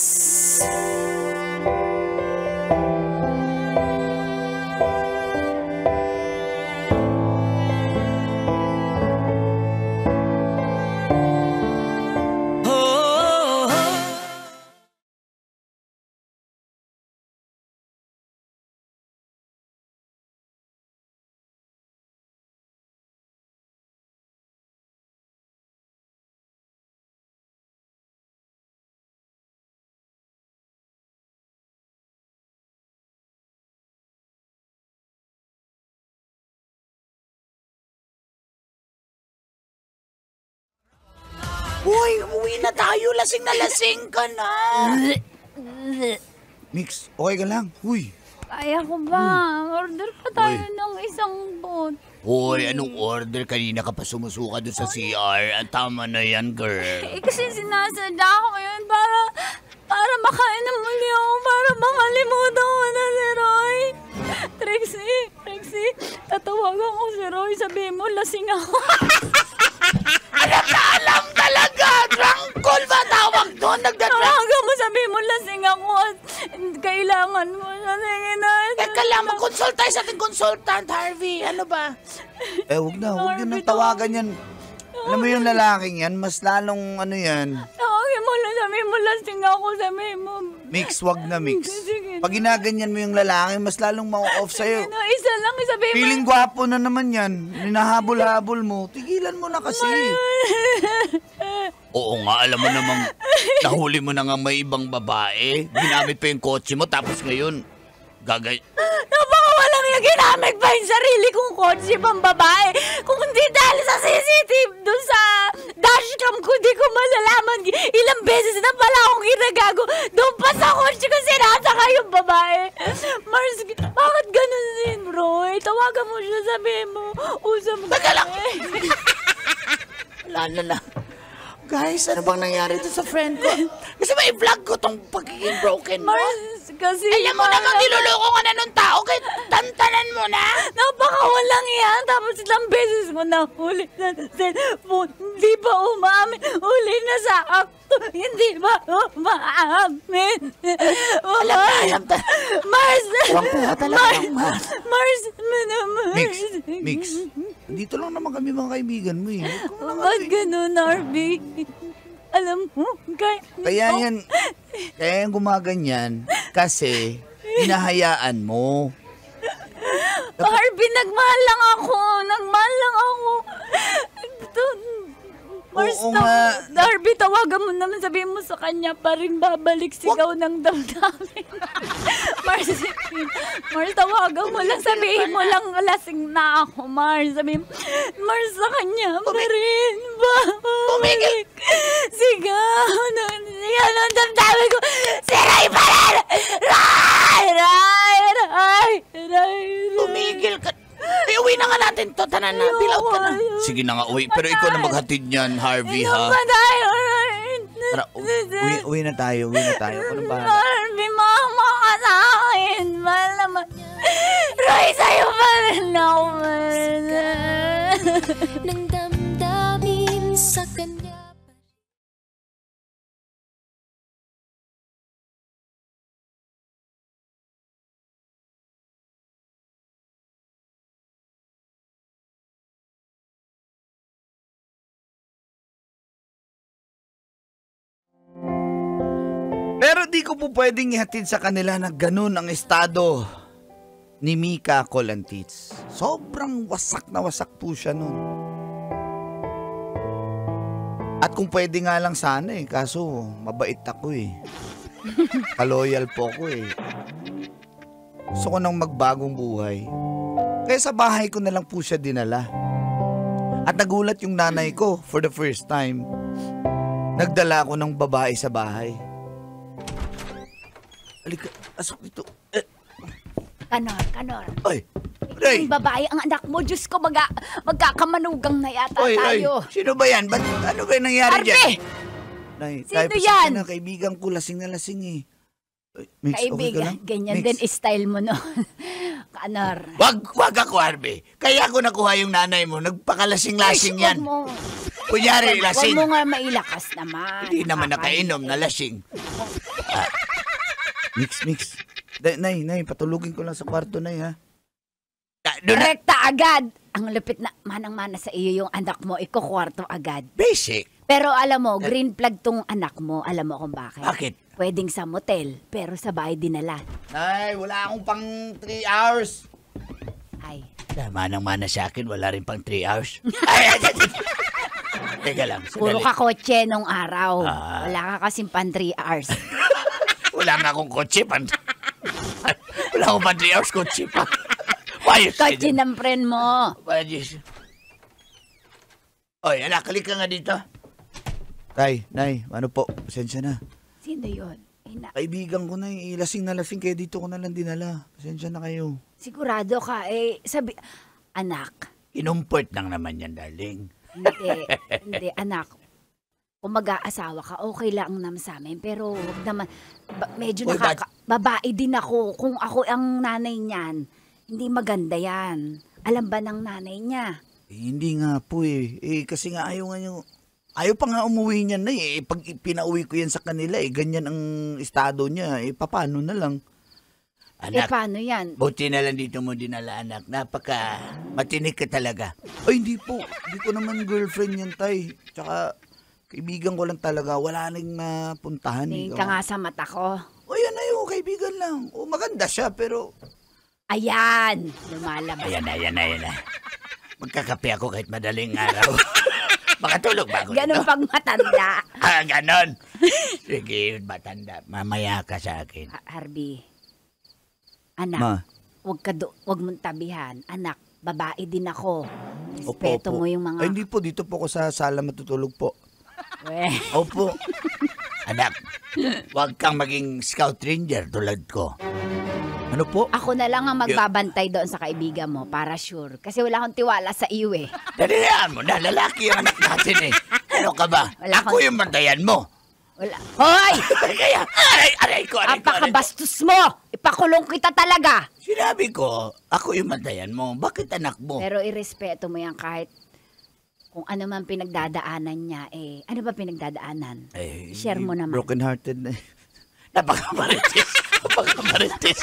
Uy, uwi na tayo. Lasing na lasing ka na. Mix, okay ka lang? Uy. Kaya ko ba? Order pa tayo ng isang bot. Hoy, anong order? Kanina ka pa sumusuka doon sa CR. Ang tama na yan, girl. Kasi sinasadya ko yun para makain na muli ako, para makalimutan ko na si Roy. Rexy, tatawagan ko si Roy, sabihin mo, lasing ako. Alam talaga! Drunk call ba tawag doon? Tawagan mo, sabihin mo, lasing ako at kailangan mo siya. Teka lang, mag-consult tayo sa ating consultant, Harvey. Ano ba? Huwag nyo nang tawagan yan. Alam mo yung lalaking yan, mas lalong ano yan. Tawagin mo lang, sabihin mo, lasing ako, sabihin mo. Mix, wag na mix. Sige. Pag ginaganyan mo yung lalaki, mas lalong ma-off sa'yo. Isa lang, sabihin mo. Feeling gwapo na naman yan. Hinahabol-habol mo. Tigilan mo na kasi. Oo nga, alam mo namang nahuli mo na nga may ibang babae. Ginamit pa yung kotse mo, tapos ngayon, Napakawalang yung ginamit pa yung sarili kong kotse pang babae. Kung hindi dahil sa CCTV doon sa dashcam ko, di ko malalaman ilang beses na pala akong ginagago. Doon pa sa kotse ko sinasaka yung babae. Mars, bakit ganun din, Roy? Tawagan mo siya, sabihin mo. Usap mo. Teka lang! Wala. Guys, ano bang nangyari dito sa friend ko? Kasi may vlog ko tong pagiging broken mo. Mars, kasi... Alam mo naman, niloloko ka na nung tao, kaya tantanan mo na. Napakawalang yan. Tapos ilang beses mo na huli na cellphone. Hindi pa umamin. Huli na sa akto. Hindi pa umaamin. Alam ta. Mars! Wangkuha talaga, Mars. Mars! Mix. Dito lang naman kami mga kaibigan mo eh. Ba't ganun, Arby? Alam mo, Kaya yan gumaganyan kasi hinahayaan mo. Arby, nagmahal lang ako. Mars, Oo nga. Darby, tawagan mo naman, sabihin mo sa kanya pa rin babalik sigaw ng damdamin. Mars, tawagan mo lang, sabihin mo lang lasing na ako, Mars. Sabihin mo, Mars, sa kanya pa rin babalik sigaw ng damdamin ko. Si Ray pa rin! Ray! Tumigil ka. Ay, uwi na nga natin to. Tanan na. Bilaw ka na. Sige na nga, uwi. Pero ikaw na maghatid niyan, Harvey, ha? Tara, uwi na tayo. Ako nang bahala. Harvey, mama ka sa akin. Mahal naman. Roy, sa'yo pa rin ako. Nang damdamin sa kanya. Pero di ko po pwedeng ihatid sa kanila na ganun ang estado ni Mika Colantits. Sobrang wasak na wasak po siya nun. At kung pwede nga lang sana kaso mabait ako Kaloyal po ako Gusto ko nang magbagong buhay. Kaya sa bahay ko na lang po siya dinala. At nagulat yung nanay ko for the first time. Nagdala ako ng babae sa bahay. Halika, asok dito. Kanor. Ay, Ray! Ang babae, ang anak mo, Diyos ko, magkakamanugang na yata tayo. Sino ba yan? Ano ba yung nangyari Arbe! dyan? Nay, Sino yan? Na, kaibigan ko, lasing na lasing Ay, Mix, okay ka Kaibigan, lang? ganyan Mix. din style mo, no? Kanor. Wag ako, Arbe. Kaya ako nakuha yung nanay mo. Nagpakalasing-lasing yan. Kunyari, lasing. Huwag mo nga mailakas naman. Hindi naman nakainom na lasing. Mix. Nay, patulugin ko lang sa kwarto, Nay, ha? Rekta agad. Ang lupit na manang-mana sa iyo yung anak mo, ikukwarto agad. Basic. Pero alam mo, green flag tong anak mo. Alam mo kung bakit? Bakit? Pwedeng sa motel, pero sa bahay dinala. Nay, wala akong pang 3 hours. Ay. Manang-mana sa akin, wala rin pang 3 hours. Teka lang, Puro sandali. ka kotse nung araw. Ah. Wala ka kasing pan 3 hours. Wala nga akong kotse pa. Wala akong pa 3 hours kotse pa. Why? Kotse ng friend mo. Oy, anak, kalik ka nga dito. Nay, ano po? Pasensya na. Sino yun? Kaibigan ko na lasing na lasing kaya dito ko na lang dinala. Pasensya na kayo. Sigurado ka, sabi, anak. Inumport lang naman yan, darling. Hindi, anak. Kung mag-aasawa ka, okay lang naman sa amin. Pero huwag naman, medyo Oy, babae din ako. Kung ako ang nanay niyan, Hindi maganda yan. Alam ba ng nanay niya? Hindi nga po kasi nga ayaw pa nga umuwi niya na pag pinauwi ko yan sa kanila ganyan ang estado niya. Paano na lang? Anak, Paano yan? buti na lang dito mo dinala, anak. Napaka matinik ka talaga. Ay, hindi po. Hindi ko naman girlfriend yan, tay. Tsaka, kaibigan ko lang talaga. Wala nang napuntahan. Tingin ka nga sa mata ko. O yan na yun, kaibigan lang. O maganda siya, pero... Ayan! Lumalabas. Ayan na. Magkakape ako kahit madaling araw. Makatulog ba ako Ganun dito? pag matanda. Ganon. Sige, matanda. Mamaya ka sa akin. Harvey, anak, Ma. wag mong tabihan. Anak, babae din ako. Opo, Respeto opo. mo yung mga... Ay, hindi po. Dito po ako sa sala matutulog po. Weh. Opo. Anak, huwag kang maging scout ranger tulad ko. Ano po? Ako na lang ang magbabantay doon sa kaibigan mo para sure. Kasi wala akong tiwala sa iyo eh. Dalihan mo na, lalaki yung anak natin eh. Ano ka ba? Wala Ako yung bantayan mo. Wala. Hoy! Kaya, aray ko. Apakabastos mo! Ipakulong kita talaga! Sinabi ko, ako yung bantayan mo. Bakit anak mo? Pero irespeto mo yan kahit kung ano man pinagdadaanan niya ano ba pinagdadaanan? Share mo naman. Broken hearted na. Napaka-marites. Napaka-marites.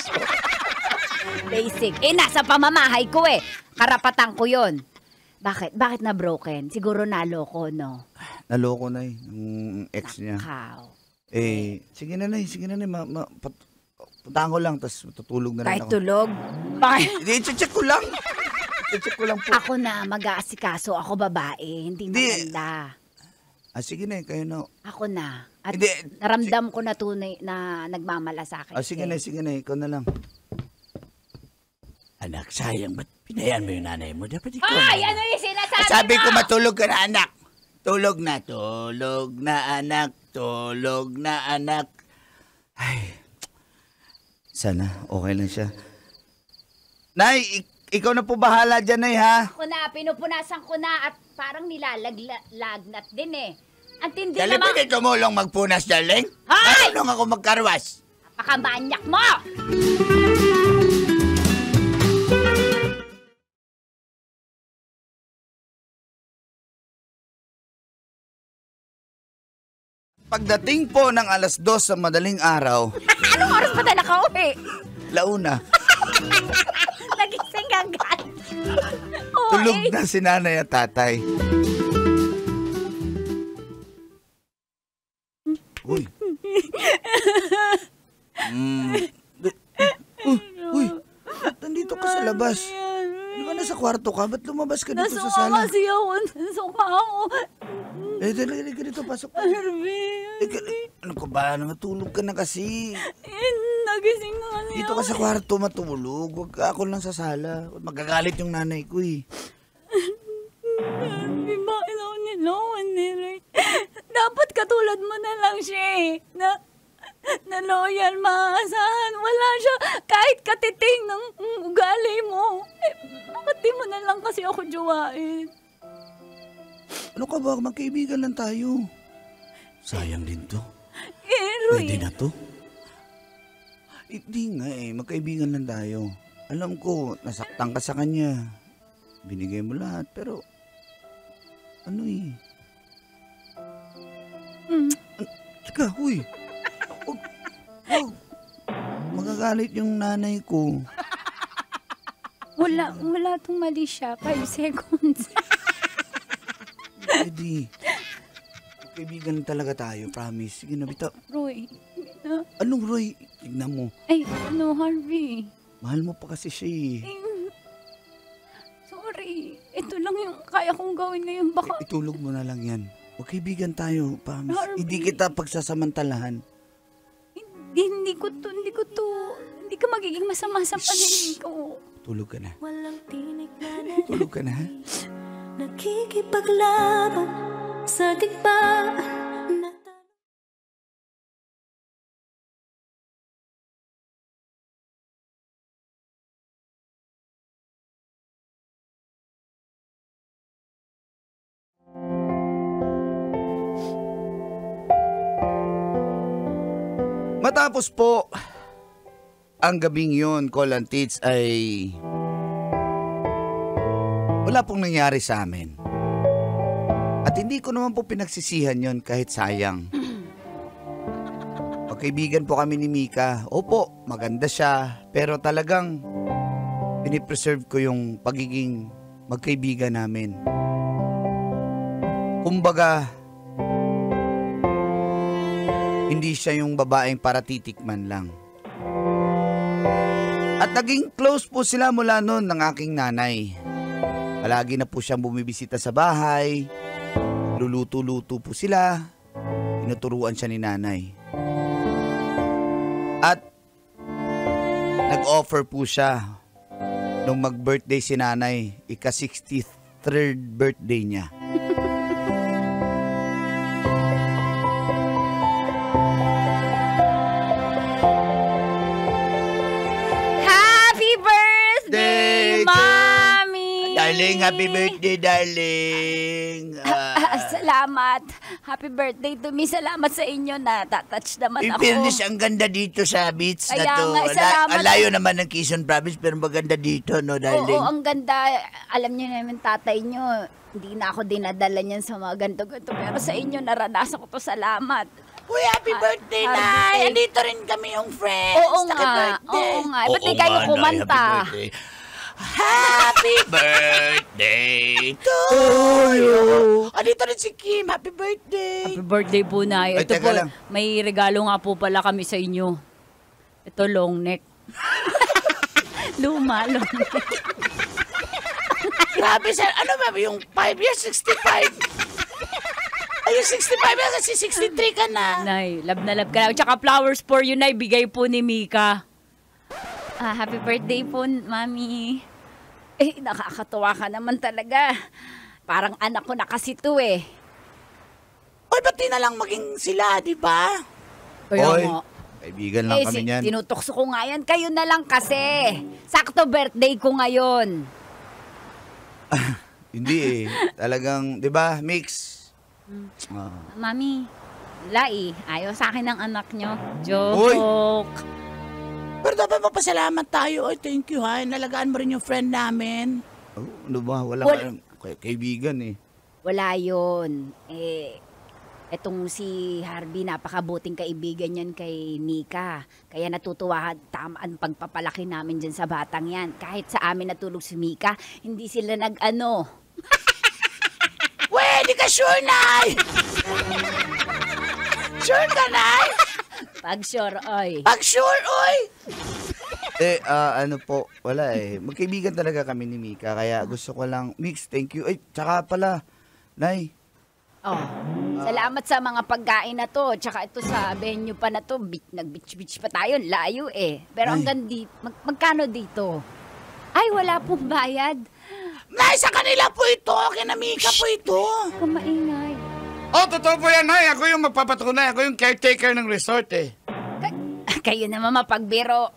Basic. Nasa pamamahay ko eh. Karapatan ko yon. Bakit? Bakit na broken? Siguro naloko, no? Naloko na yung ex niya. Nakaw. Sige na. Puntahan ko lang, tapos tutulog na rin Kahit ako. tulog? Bakit? Hindi, check ko lang. Check ko lang po. Ako na mag-aasikaso. Ako babae. Hindi Hindi. maganda. Sige na, kayo na. Ako na. At Hindi. naramdam ko na tunay na nagmamalasakit. Sige na, ikaw na lang. Anak, sayang. Ba't pinayan mo yung nanay mo? Dapat ikaw. Ay, ano yung sinasabi Sabi mo? ko matulog ka na, anak. Tulog na, anak. Tulog na, anak. Ay, sana okay lang siya. Nay, ikaw na po bahala dyan, Nay, ha? Ako na, pinupunasan ko na at parang nilalaglagnat din eh. Ang tindi Dali naman. pwede tumulong magpunas, darling? Hay! Marunong ako magkarwas. Napakamanyak mo! Pagdating po ng 2:00 sa madaling araw, Anong oras pa tayo nakauwi? launa, Nagising agad. tulog na si nanay at tatay. Uy. Uy. Ba't nandito ka sa labas? Di ba nasa kwarto ka? Ba't lumabas ka dito sa sala? Nasuka kasi ako. Nasuka ako. Dali ka dito. Pasok ka. Ano ka ba? Natulog ka na kasi. Nagising na kasi Dito ka sa kwarto matulog. Huwag ka ako lang sa sala. Magagalit yung nanay ko eh. Bakit ako nilawan ni Ray? Dapat katulad mo na lang siya eh. Na loyal, maaasahan. Wala siya kahit katiting ng ugali mo. Bakit di mo na lang kasi ako jowain? Ano ka ba? Magkaibigan lang tayo. Sayang din to. Roy. Pwede na to? Hindi nga magkaibigan lang tayo. Alam ko, nasaktan ka sa kanya. Binigay mo lahat, pero... Ano Tsaka, huy. Wag. Magagalit yung nanay ko. Wala tong mali siya. 5 seconds. Pwede. Magkaibigan talaga tayo, promise. Sige na, bitaw. Roy. Anong Roy? Tignan mo. Ay, ano, Harvey? Mahal mo pa kasi siya eh. Sorry. Ito lang yung kaya kong gawin ngayon. Baka... Itulog mo na lang yan. Magkaibigan tayo, promise. Harvey. Hindi kita pagsasamantalahan. Hindi ka magiging masama sa paningin ko. Tulog ka na. Walang tinig na Tulog ka na, ha? nakikipaglaban sa digmaan na Matapos po ang gabing yun, Call and Tits, ay wala pong nangyari sa amin. At hindi ko naman po pinagsisihan yon kahit sayang. Magkaibigan po kami ni Mika. Opo, maganda siya. Pero talagang pinipreserve ko yung pagiging magkaibigan namin. Kumbaga, hindi siya yung babaeng para titikman lang. At naging close po sila mula noon ng aking nanay. Palagi na po siyang bumibisita sa bahay. Luluto-luto po sila. Tinuturuan siya ni nanay. At nag-offer po siya nung mag-birthday si nanay, ika-63rd birthday niya. Happy birthday, Day to- Mommy! Darling, happy birthday, darling. Salamat. Happy birthday to me. Salamat sa inyo na touch naman In ako. fairness, ang ganda dito sa beach na Kaya to. nga, salamat. Ang layo naman ng Quezon Province, pero maganda dito, no, darling? Oo, ang ganda. Alam niyo naman tatay niyo, hindi na ako dinadala niyan sa mga ganto-ganto. Pero sa inyo, naranasan ko to. Salamat. Uy, happy birthday, Happy Nay! birthday. Andito rin kami yung friends. Oo nga. Naka-birthday. Oo nga. Ba't di kayo kumanta? Happy birthday to you! Andito rin si Kim. Happy birthday! Happy birthday po, Nay. Ay, Ito teka po, lang. may regalo nga po pala kami sa inyo. Ito, long neck. Luma, long neck. Grabe, sir. Ano ba? Yung 5 years, 65. Ay, yung 65 years kasi 63 ka na. Nay, love na love ka na. Tsaka flowers for you, Nay. Bigay po ni Mika. Happy birthday po, Mami. Eh, nakakatuwa ka naman talaga. Parang anak ko na kasi to eh. Uy, ba't di na lang maging sila, di ba? Kaya Oy, nga. kaibigan lang kami niyan. Tinutokso ko nga yan. Kayo na lang kasi. Sakto birthday ko ngayon. Hindi eh. Talagang, di ba, mix. Mami, Lai, ayaw sa akin ng anak nyo. Joke. Pero dapat magpasalamat tayo. Oy, thank you, ha. Nalagaan mo rin yung friend namin. Oh, ano ba? Wala kaibigan eh. Wala yun. Etong si Harvey, napakabuting kaibigan yan kay Mika. Kaya natutuwa, tama ang pagpapalaki namin dyan sa batang yan. Kahit sa amin natulog si Mika, hindi sila nag-ano. Di ka sure, Nay? Sure ka, Nay? Pag sure, oy. Pag sure, oy! Ano po, wala eh. Magkaibigan talaga kami ni Mika, kaya gusto ko lang, Mix, thank you. Ay, tsaka pala, Nay. Oh, salamat sa mga pagkain na to. Tsaka ito sa venue pa na to. Nag-beach-beach pa tayo. Layo eh. Pero Ay. hanggang magkano dito? Ay, wala pong bayad. Nay, sa kanila po ito. Kinamika po ito. Kumaingay. Oh, totoo po yan, Nay. Ako yung magpapatunay. Ako yung caretaker ng resort eh. Kayo naman mapagbiro.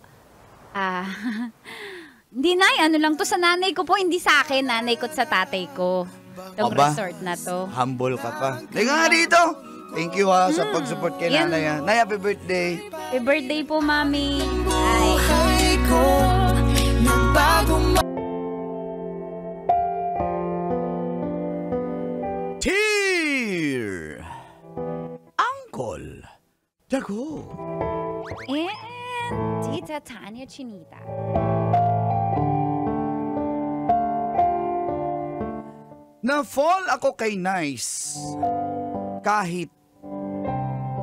Hindi, Nay. Ano lang to sa nanay ko po. Hindi sa akin. Nanay ko at sa tatay ko. Itong Aba, resort na to. Humble ka pa. Teka nga dito. Thank you ha sa pag-support kay Yan. nanay ha. Nay, happy birthday. Happy birthday po, Mami. Ay. Tear! Uncle! Dago! And Tita Tanya Chinita. Na-fall ako kay Nice kahit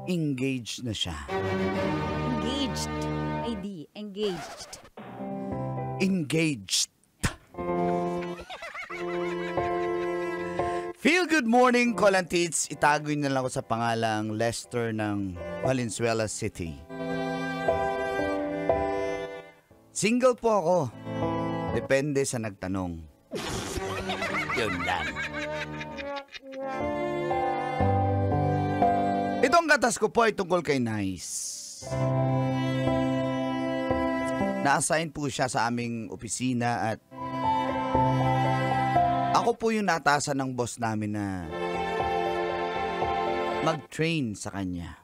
engaged na siya. Engaged. ID. Engaged. Engaged. Feel good morning, Colantits. Itagoy na lang ako sa pangalang Lester ng Valenzuela City. Single po ako. Depende sa nagtanong. Yun lang. Itong gatas ko po ay tungkol kay Nice. Na-assign po siya sa aming opisina at ako po yung natasan ng boss namin na mag-train sa kanya.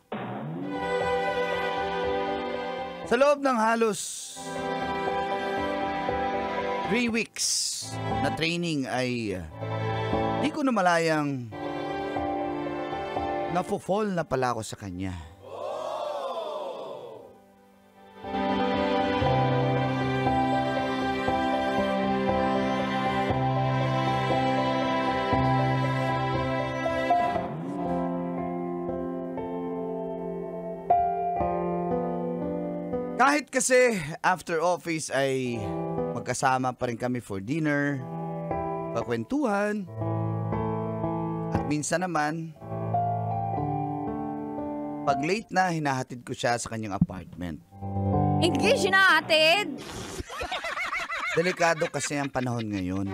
Sa loob ng halos 3 weeks na training ay di ko na malayang nafo-fall na pala ako sa kanya. Kahit kasi after office ay magkasama pa rin kami for dinner, kakwentuhan, at minsan naman, pag late na, hinahatid ko siya sa kanyang apartment. Engage na atid. Delikado kasi ang panahon ngayon.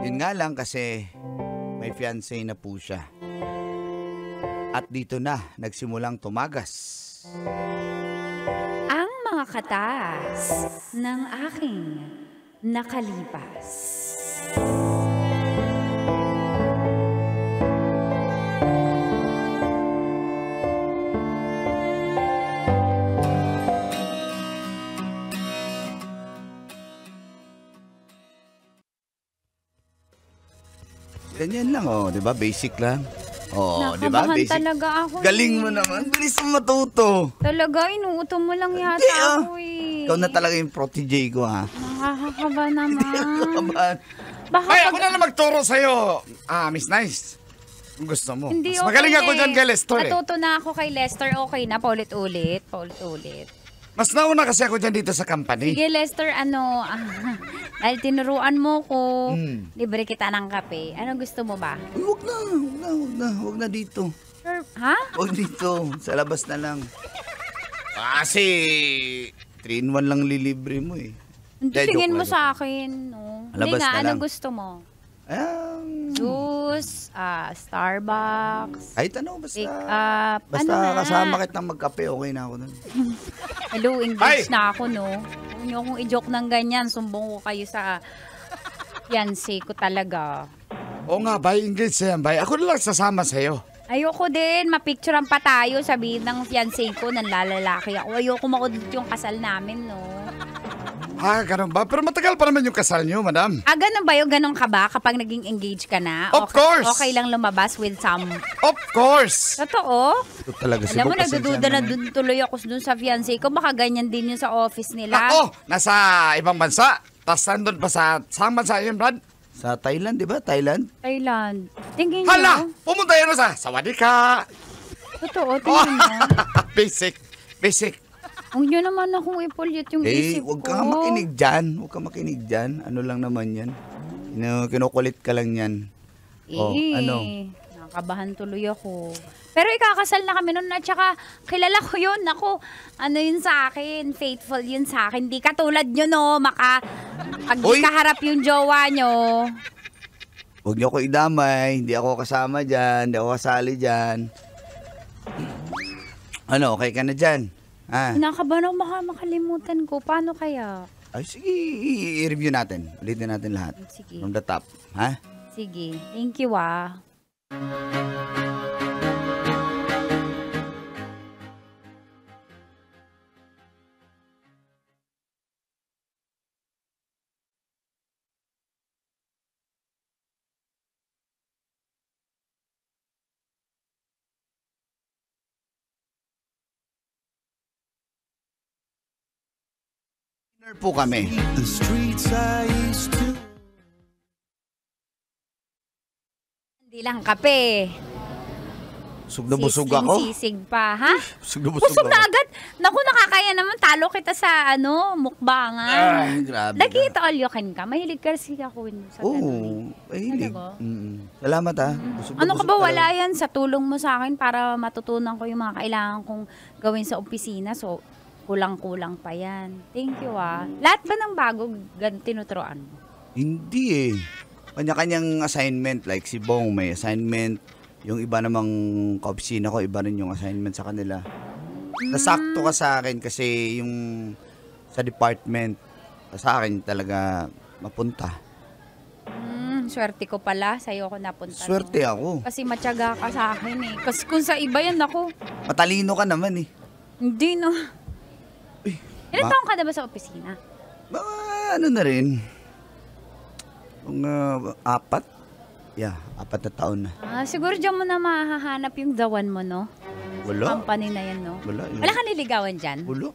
Yun nga lang kasi may fiancé na po siya. At dito na nagsimulang tumagas Ang mga katas ng aking nakalipas. Ganyan lang, oh, 'di ba? Basic lang. Oh, 'di ba? Nakabahan Basic. talaga ako. Galing mo naman. Bilis mo matuto. Talaga, inuuto mo lang yata Hindi, ah. ako eh. Ikaw na talaga yung protege ko, ha? Nakakakaba naman. Kabahan. Baka Ay, pag... ako na lang magturo sa'yo, Miss Nice. Kung gusto mo. Hindi, Mas magaling ako eh. dyan kay Lester eh. Natuto na ako kay Lester. Okay na, paulit-ulit. Paulit-ulit. Mas nauna kasi ako dyan dito sa company. Sige, Lester, dahil tinuruan mo ko, Hmm. libre kita ng kape. Ano gusto mo ba? Uy, wag na dito. Sure. Ha? Wag dito. Sa labas na lang. Kasi 3-in-1 lang lilibre mo eh. Hindi, Hindi, tingin joke mo lang. sa akin. No? Hindi Labas nga, na ano lang. gusto mo? Juice. Juice, Starbucks, Kahit ano, basta. pick up, Basta ano na? kasama kitang magkape, okay na ako nun. Hello, engaged Ay! na ako, no? Huwag niyo akong i-joke ng ganyan. Sumbong ko kayo sa fiancé ko talaga. Oo nga, bay, engage yan, bay. Ako na lang sasama sa'yo. Ayoko din, mapicturean pa tayo, sabihin ng fiancé ko, nanlalalaki ako. Ayoko maudlit yung kasal namin, no? Ganun ba? Pero matagal pa naman yung kasal niyo, madam. Ganun ba yung ganun ka ba kapag naging engaged ka na? Of course! Okay lang lumabas with some... Of course! Totoo? Ito talaga si Alam mo, Bob, pasensya nagdududa na naman. dun tuloy ako dun sa fiancé ko. Baka ganyan din yun sa office nila. Ako, nasa ibang bansa. Tapos nandun pa saan bansa yun, Brad? Sa Thailand, di ba? Thailand? Thailand. Tingin nyo? Hala! Pumunta yun sa Sawadika! Totoo, tingin nyo. Basic. Huwag nyo naman akong ipulit yung isip Huwag ko. ka makinig dyan. Huwag ka makinig dyan. Ano lang naman yan. Kinukulit ka lang yan. Oh, ano? Nakabahan tuloy ako. Pero ikakasal na kami nun at saka kilala ko yun. Ako, ano yun sa akin? Faithful yun sa akin. Di katulad nyo, no? Pag di Uy! kaharap yung jowa nyo. Huwag niyo ako idamay. Hindi ako kasama dyan. Hindi ako kasali dyan. Ano, okay ka na dyan? Kinakabahan ako makalimutan ko. Paano kaya? Ay, sige. I-review natin. Ulitin natin lahat. Sige. From the top. Ha? Sige. Thank you, ah. Dinner po kami. Hindi lang kape. Busog na busog ako. Sisig pa, ha? Busog na busog Busog ako. na agad. Naku, nakakaya naman. Talo kita sa, mukbangan. Ay, grabe Lagi ka. ito all you can ka. Mahilig ka kasi ako sa ganun. Oo. Mahilig. Talaga? Salamat ha. Busog na Ano ka busog ba? talaga. Wala yan sa tulong mo sa akin para matutunan ko yung mga kailangan kong gawin sa opisina. So, kulang-kulang pa yan. Thank you, ah. Lahat ba ng bago tinuturoan mo? Hindi eh. Kanya-kanyang assignment. Like si Bong may assignment. Yung iba namang kaopisina ko, iba rin yung assignment sa kanila. Nasakto ka sa akin kasi yung sa department, sa akin talaga mapunta. Swerte ko pala. Sa'yo ako napunta. no? Swerte ako. Kasi matyaga ka sa akin eh. Kasi kung sa iba yan, ako, Matalino ka naman eh. hindi no. Ilan taong ka na ba sa opisina? Mga ano na rin. Mga 4. Yeah, 4 na taon na. Siguro dyan mo na mahahanap yung the one mo, no? Wala. Company na yan, no? Wala. Wala ka niligawan dyan? Wala.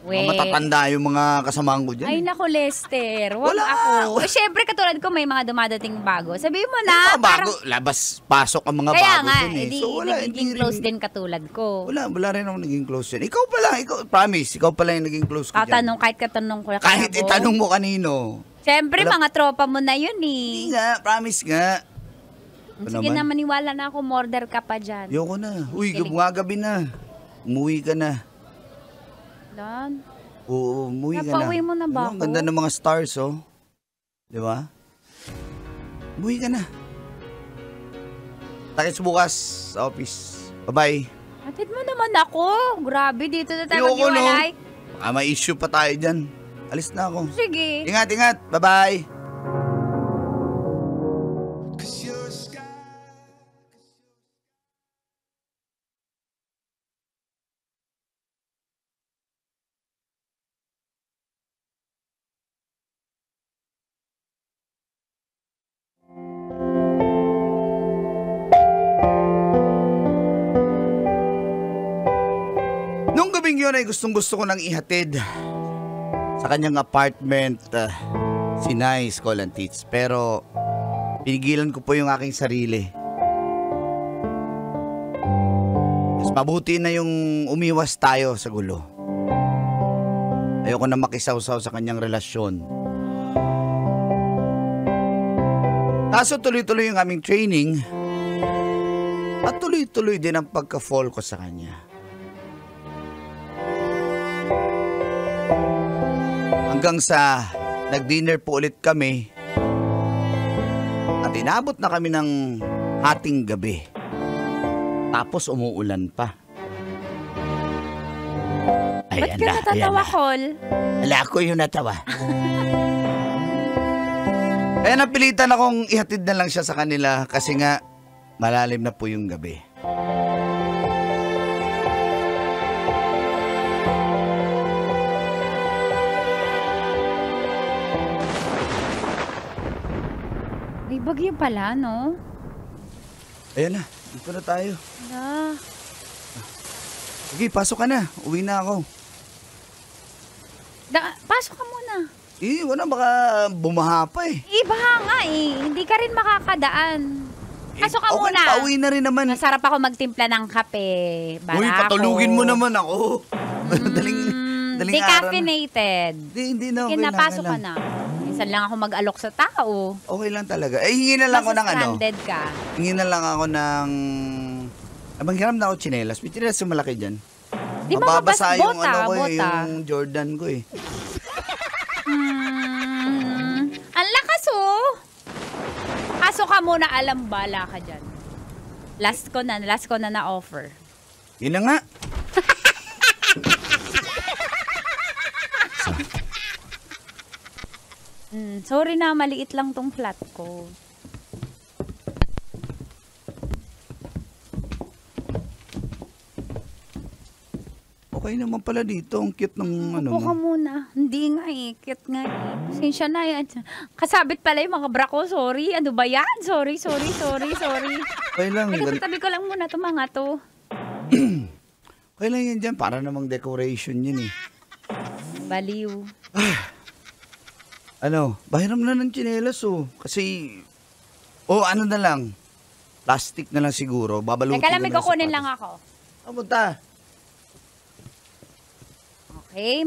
We. Mga matatanda yung mga kasamahan ko dyan. Ay, naku, Lester. Wag Wala. ako. Siyempre, katulad ko, may mga dumadating bago. Sabihin mo na, bago, labas, pasok ang mga Kaya bago nga, dun eh. hindi So, wala, nagiging hindi close rin- din katulad ko. Wala rin ako naging close yan. Ikaw pala, promise, ikaw pala yung naging close ko dyan. Tatanong, kahit katanong ko. Kahit ako. itanong mo kanino. Siyempre, Wala. mga tropa mo na yun Hindi eh. nga, promise nga. Sige na, maniwala na ako, order ka pa dyan. Yoko na. Uy, Kilig. gabi na. Umuwi ka na. Dan. Oo, umuwi ka na. Napauwi mo na ba Ang ako? ganda ng mga stars, oh. Di ba? Umuwi ka na. Takis bukas sa office. Bye-bye. Atid mo naman ako. Grabe, dito na tayo Ayoko, no? maghiwalay. Baka may issue pa tayo dyan. Alis na ako. Sige. Ingat. Bye-bye. Nung gabing yun ay gustong-gusto ko nang ihatid sa kanyang apartment si Nice Colantits. Pero pinigilan ko po yung aking sarili. Mas mabuti na yung umiwas tayo sa gulo. Ayoko na makisawsaw sa kanyang relasyon. Kaso tuloy-tuloy yung aming training at tuloy-tuloy din ang pagka-fall ko sa kanya. Hanggang sa nag-dinner po ulit kami at inabot na kami ng hating gabi. Tapos umuulan pa. Ba't ka natatawa, Col? Wala ko yung natawa. Kaya napilitan akong ihatid na lang siya sa kanila kasi nga malalim na po yung gabi. May bagyo pala, no? Ayan na, dito na tayo. Ala. Sige, pasok ka na. Uwi na ako. Pasok ka muna. Wala baka bumaha pa eh. Iba nga eh. Hindi ka rin makakadaan. Pasok ka Okay, muna. pauwi na rin naman. Masarap ako magtimpla ng kape. Barako. Uy, patulugin mo naman ako. daling araw na. Decaffeinated. Hindi na, okay Sige na, lang. pasok ka na. Minsan lang ako mag-alok sa tao. Okay lang talaga. Hingi na lang ako ng ano. stranded ka. Hingi na lang ako ng... Manghiram na ako tsinelas. May tsinelas yung malaki dyan. Di Mababasa mababasa. yung Bota, ano ko eh, bota. yung Jordan ko eh. Ang lakas oh. Pasok ka muna, alam bala ka dyan. Last ko na na-offer. Yun na nga. Sorry na, maliit lang tong flat ko. Okay naman pala dito. Ang cute ng ano Upo ka mo. muna. Hindi nga eh. Cute nga eh. Pasensya na yan. Kasabit pala yung mga bra ko. Sorry. Ano ba yan? Sorry. Okay lang. Teka, tabi ko lang muna itong mga to. Okay lang yan dyan. Para namang decoration yun eh. Baliw. Ano? Bahiram na ng tsinelas oh. Kasi... ano na lang. Plastic na lang siguro. Babalutin Teka lang, may ko na kukunin sapatos. lang ako. Pumunta. Okay,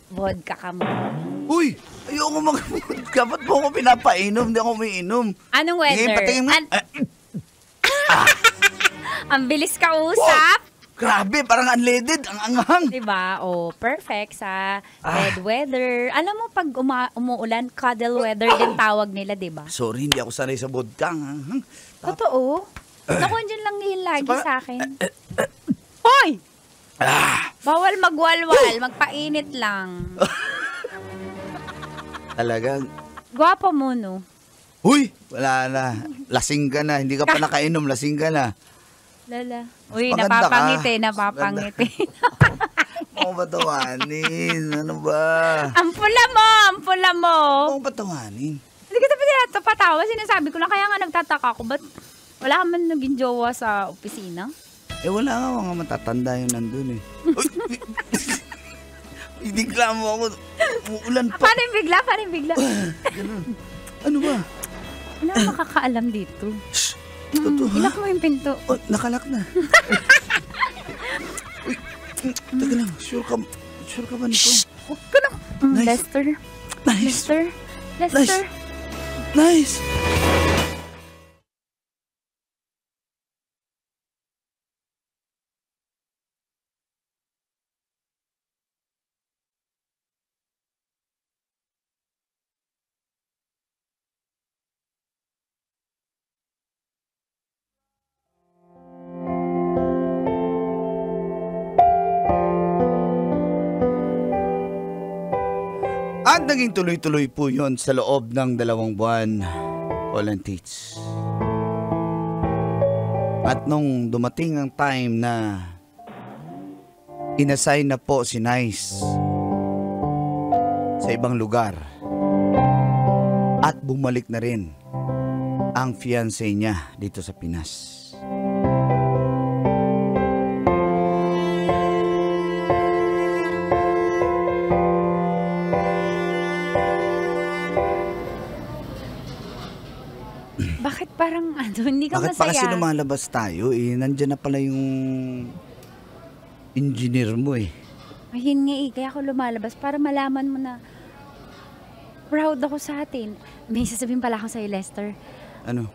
vodka ka muna. Uy! Ayoko mag-vodka. Ba't mo ako pinapainom? Hindi ako umiinom. Anong weather? Sige, patingin mo. Ang bilis ka usap. Grabe, parang unleaded. Ang anghang. Diba? Oh, perfect sa red weather. Alam mo, pag umuulan, cuddle weather din tawag nila, diba? Sorry, hindi ako sanay sa vodka. Ang anghang. Totoo? Naku, andyan lang yun lagi Sa- sa akin. Hoy! Bawal magwalwal, magpainit lang. Talagang, Gwapo mo, no? huy, wala na. Lasing ka na. Hindi ka pa nakainom, lasing ka na. Lala. Uy, Maganda ka. napapangiti. mo ako patawanin. Ano ba? Ang pula mo! Ang pula mo! Huwag mo patawanin. Hindi kita pa patawa. Sinasabi ko lang. Kaya nga nagtataka ako. Ba't wala ka man naging jowa sa opisina? Eh wala nga, mga matatanda yung nandun eh. Uy, bigla mo ako. Uulan pa. Paano yung bigla? Paano yung bigla? Ganun. Ano ba? Wala akong makakaalam dito. Shh! Totoo ha? Ilak mo yung pinto. Oh, nakalak na. Uy, taga lang. Sure ka ba nito? Huwag ka na. Nice. Lester. Nice. Lester. Lester. Nice. At naging tuloy-tuloy po yon sa loob ng 2 buwan, call and teach. At nung dumating ang time na inassign na po si Nice sa ibang lugar at bumalik na rin ang fiancé niya dito sa Pinas. Bakit parang hindi ka Bakit masaya? pa kasi lumalabas tayo eh? Nandyan na pala yung engineer mo eh. Ayun nga kaya ako lumalabas para malaman mo na proud ako sa atin. May sasabihin pala ako sa'yo, Lester. Ano?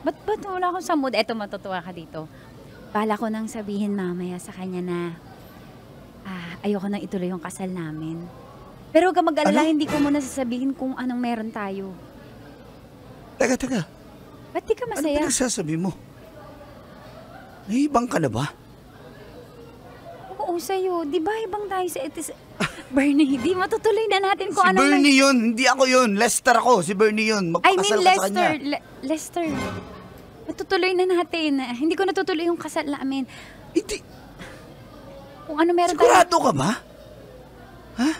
Ba't wala akong sa mood? Eto, matutuwa ka dito. Bala ko nang sabihin mamaya sa kanya na ayoko nang ituloy yung kasal namin. Pero huwag ka mag-alala, hindi ko muna sasabihin kung anong meron tayo. Teka. Ba't di ka Ano masaya? pinagsasabi mo? Nahibang ka na ba? Oo, sa'yo. Di ba ibang tayo sa etis... Bernie, di matutuloy na natin kung Si anong... Bernie yun, hindi ako yun. Lester ako, si Bernie yun. I mean, Magpakasal ka sa kanya. Lester. Matutuloy na natin. Hindi ko natutuloy yung kasal namin. Hindi. Kung ano meron tayo... Sigurado ka ba? Ha?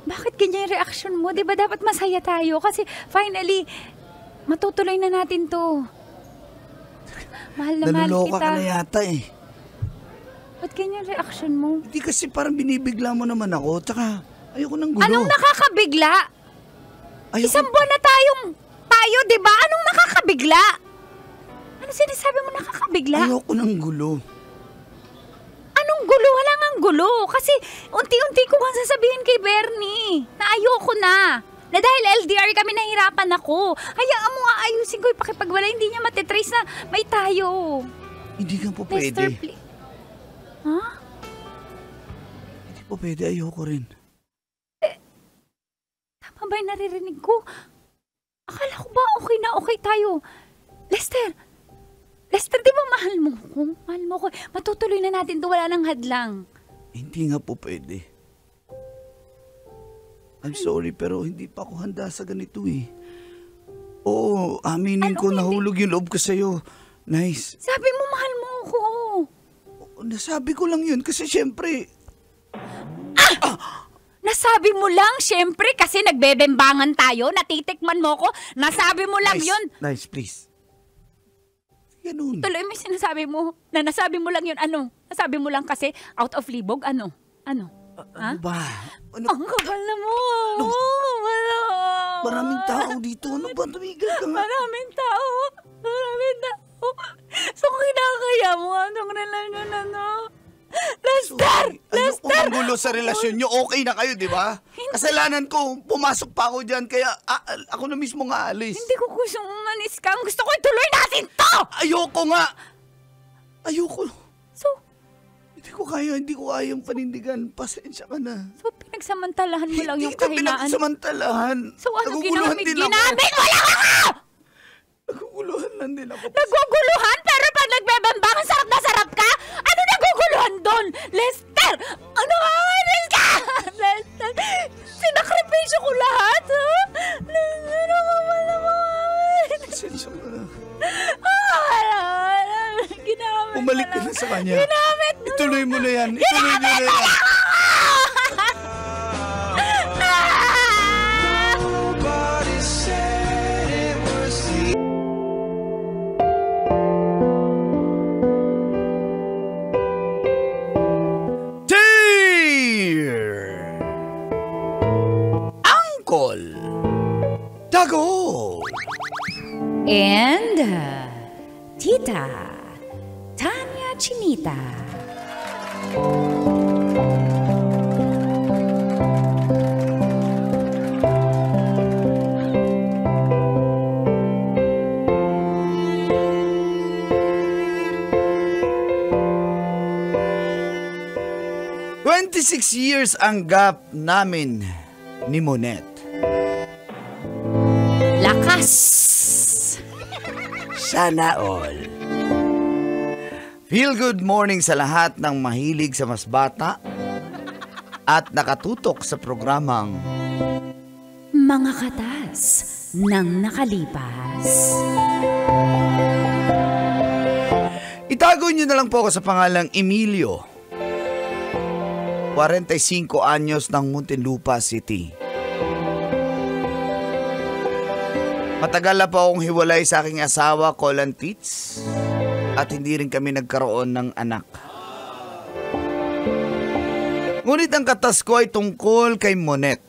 Bakit ganyan yung reaction mo? Di ba dapat masaya tayo? Kasi finally, matutuloy na natin to. Mahal na mahal Naluloka kita. ka na yata eh. Ba't ganyan yung reaction mo? Hindi kasi parang binibigla mo naman ako. Tsaka, ayoko ng gulo. Anong nakakabigla? Ayoko. Isang buwan na tayo, di ba? Anong nakakabigla? Ano sinasabi mo nakakabigla? Ayoko ng gulo. Anong gulo? Wala ngang gulo. Kasi unti-unti ko kang sasabihin kay Bernie na ayoko na. Na dahil LDR kami, nahirapan ako. Hayaan mo nga ayusin ko yung pakipagwala. Hindi niya matitrace na may tayo. Hindi ka po Lester, pwede. please. Ha? Hindi po pwede, ayoko rin. Tama ba yung naririnig ko? Akala ko ba okay tayo? Lester, di ba mahal mo ko? Mahal mo ko. Matutuloy na natin to, wala nang hadlang. Hindi nga po pwede. I'm sorry, pero hindi pa ako handa sa ganito eh. Oo, aminin ko, nahulog yung loob ko sa'yo. Nice. Sabi mo mahal mo ako. Nasabi ko lang yun kasi syempre... Nasabi mo lang, syempre, kasi nagbebembangan tayo, natitikman mo ko, nasabi mo lang Nice, yun. Nice, please. Ganun. Tuloy mo yung sinasabi mo, na nasabi mo lang yun, ano? Nasabi mo lang kasi, out of libog, ano? Ano? Ha? Ano ba? Ano? Ang kapal na mo! Ang kapal na mo! Maraming tao dito. Ano ba? Tumigil ka nga. Maraming tao! So, kinakaya mo anong relasyon na no? Lester! Ayoko ng gulo sa relasyon nyo. Okay na kayo, di ba? Kasalanan ko. Pumasok pa ako dyan. Kaya ako na mismo nga alis. Hindi ko gusto umalis ka. Ang gusto ko ituloy natin to! Ayoko nga. Ayoko. So, Hindi ko kayang panindigan. Pasensya ka na. so pinagsamantalahan mo lang yung Hindi kita kahinaan. pinagsamantalahan. So ano Naguguluhan ginamit? din ako. Ginamit mo lang ako! Naguguluhan lang din ako. Naguguluhan? Pero pag nagbebambangan, sarap na sarap ka? Ano naguguluhan doon? Lester! Ano alis ka? Lester! Sinakripisyo ko lahat, ha? Lester, ako malaman. Pasensya ka na. Ginamit Bumalik mo ka lang. na sa kanya. Ginamit mo Ituloy mo na yan. Ituloy mo na yan. Uncle Dago And Tita Tanya Chinita. "26 years ang gap namin ni Monet. Lakas! Sana all. Feel good morning sa lahat ng mahilig sa mas bata at nakatutok sa programang Mga katas ng nakalipas. Itago niyo na lang po ako sa pangalang Emilio. 45 anyos ng Muntinlupa City. Matagal na po akong hiwalay sa aking asawa, Colin Tits, at hindi rin kami nagkaroon ng anak. Ngunit ang katas ko ay tungkol kay Monet.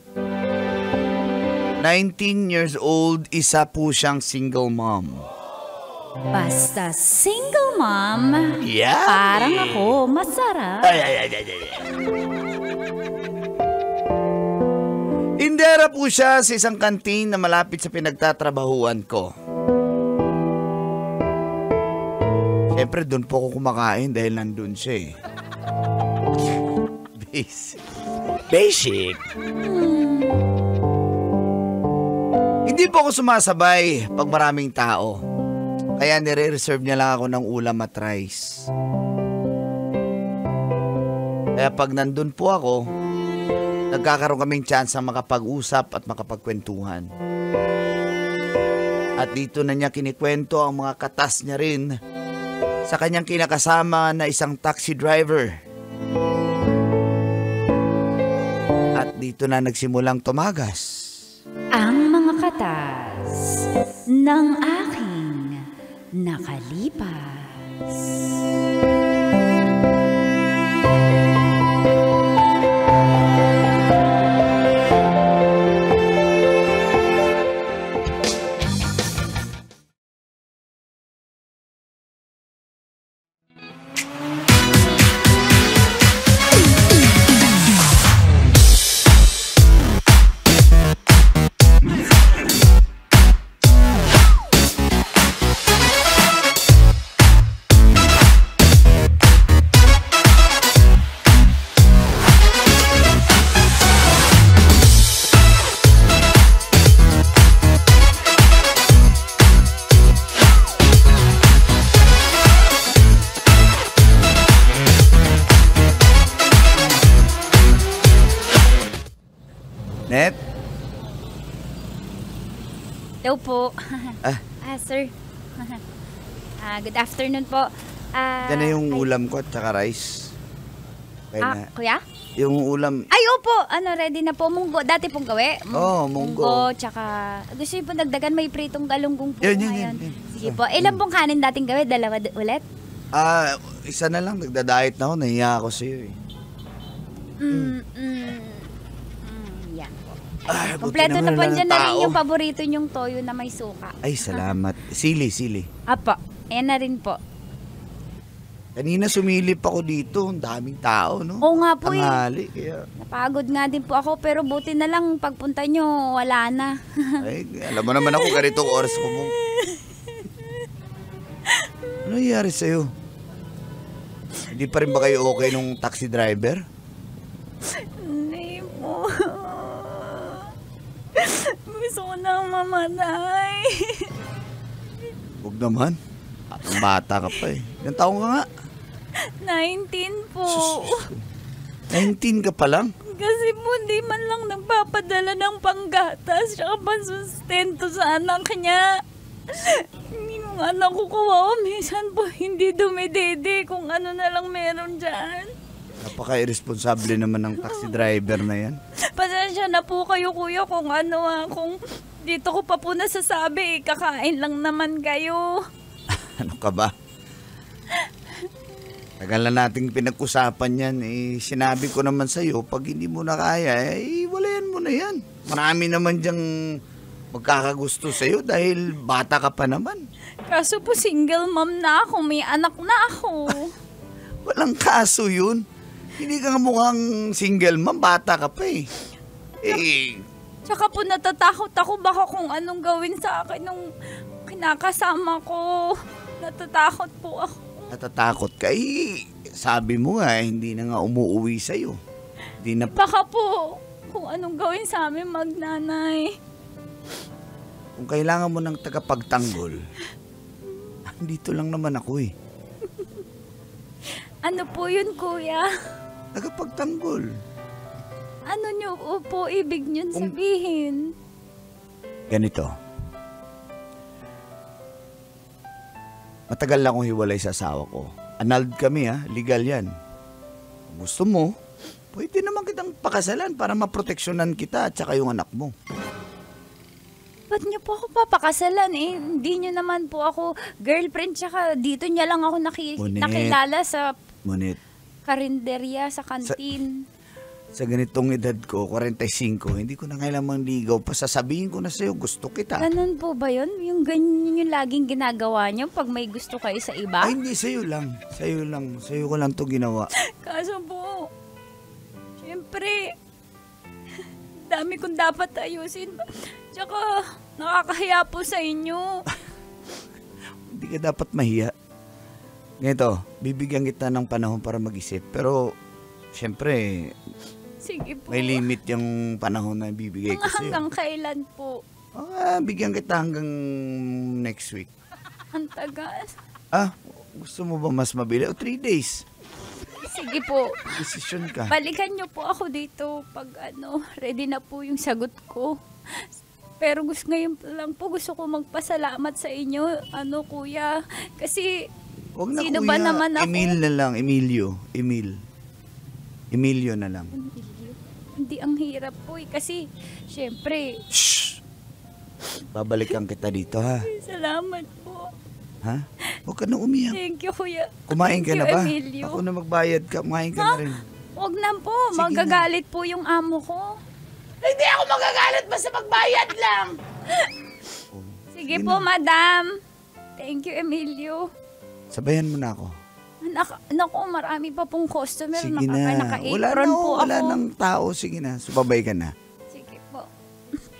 19 years old, isa po siyang single mom. Basta single mom, Yeah. parang ako masarap. Tindera po siya sa isang kantin na malapit sa pinagtatrabahuan ko. Siyempre, doon po ako kumakain dahil nandun siya eh. Basic. Hindi po ako sumasabay pag maraming tao. Kaya nire-reserve niya lang ako ng ulam at rice. Kaya pag nandun po ako, nagkakaroon kaming chance na makapag-usap at makapagkwentuhan. At dito na niya kinikwento ang mga katas niya rin sa kanyang kinakasama na isang taxi driver. At dito na nagsimulang tumagas Ang mga katas ng aking nakalipas. Net? Hello po. Ah. Sir. Good afternoon po. Yan na yung ulam ko at saka rice. Kaya na. Kuya? Yung ulam, Ay, opo. Ready na po. Munggo. Dati pong gawi. Oo, munggo. Tsaka, gusto niyo po dagdagan, may pritong galunggong po Yan. ngayon. Sige po. Ilan pong kanin dating gawi? Dalawa ulit? isa na lang, nagda-diet na ako, nahiya ako sa'yo eh. Yan po. Ay, buti Kompleto na naman po wala dyan ng na rin tao. yung paborito nyong toyo na may suka. Ay, salamat. Sili. Apo. Ayan na rin po. Kanina sumilip ako dito, ang daming tao, no? Oo nga po Tanghali, kaya, Napagod nga din po ako pero buti na lang pagpunta nyo, wala na. ay, alam mo naman ako ganitong oras ko mo. Ano nangyari sa'yo? Hindi pa rin ba kayo okay nung taxi driver? Hindi po. Gusto ko na mamatay. Huwag naman. Ang bata ka pa eh. Ilang taong ka nga? 19 po. 19 ka pa lang? Kasi po di man lang nagpapadala ng panggatas at pansustento sa anak niya. Hindi ko nga nakukuha. Minsan po hindi hindi dumidede kung ano na lang meron dyan. Napaka-irresponsable naman ng taxi driver na yan. Pasensya na po kayo, kuya, kung kung dito ko pa po nasasabi, kakain lang naman kayo. Ano ka ba? Tagal na nating pinag-usapan yan. Sinabi ko naman sa'yo, pag hindi mo na kaya, walayan mo na yan. Marami naman dyang magkakagusto sa'yo dahil bata ka pa naman. Kaso po single mom na ako, may anak na ako. Walang kaso yun. Hindi ka nga mukhang single mom, bata ka pa eh. Tsaka po natatakot ako baka kung anong gawin sa akin nung kinakasama ko. Natatakot po ako. Natatakot ka sabi mo nga, hindi na nga umuuwi sa'yo. Hindi na... Baka po kung anong gawin sa amin magnanay. Kung kailangan mo ng tagapagtanggol, dito lang naman ako eh. Ano po yun, kuya? Tagapagtanggol. Ano nyo po ibig nyo sabihin? Ganito. Matagal lang akong hiwalay sa asawa ko. Annulled kami legal yan. Kung gusto mo, pwede naman kitang pakasalan para maproteksyonan kita at saka yung anak mo. Ba't niyo po ako papakasalan Hindi niyo naman po ako girlfriend, tsaka dito niya lang ako nakilala sa Ngunit, karinderya, sa kantin. sa ganitong edad ko, 45, hindi ko na kailangang ligaw pa. Sasabihin ko na sa'yo, gusto kita. Ganun po ba yun? Yung ganyan yung laging ginagawa niyo pag may gusto kayo sa iba? Ay, hindi, sa'yo lang. Sa'yo lang. Sa'yo ko lang to ginawa. Kaso po, syempre, dami kong dapat ayusin. Tsaka, nakakahiya po sa inyo. Hindi ka dapat mahiya. Ganito, bibigyan kita ng panahon para mag-isip. Pero, syempre, Sige po. may limit yung panahon na bibigay ko sa'yo. Hanggang kailan po? Bigyan kita hanggang next week. Ang tagal. Gusto mo ba mas mabili? O 3 days. Sige po. Decision ka. Balikan niyo po ako dito pag ready na po yung sagot ko. Pero ngayon lang po gusto ko magpasalamat sa inyo, kuya. Kasi, Wag na, sino kuya. ba naman ako? Emil na lang. Emilio na lang. Hindi ang hirap po kasi, syempre, Shh! Babalikan kita dito, ha? salamat po. Ha? Huwag ka na umiyak. Thank you, kuya. Kumain ka Thank na you, ba? Emilio. Ako na magbayad ka. Kumain ka na rin. Huwag na po. Sige Magagalit po yung amo ko. Hindi ako magagalit, basta magbayad lang. Sige po, madam. Thank you, Emilio. Sabayan mo na ako. Naku, marami pa pong customer. Sige na. Naka-apron po ako. Wala nang tao. Sige na. Subabay ka na. Sige po.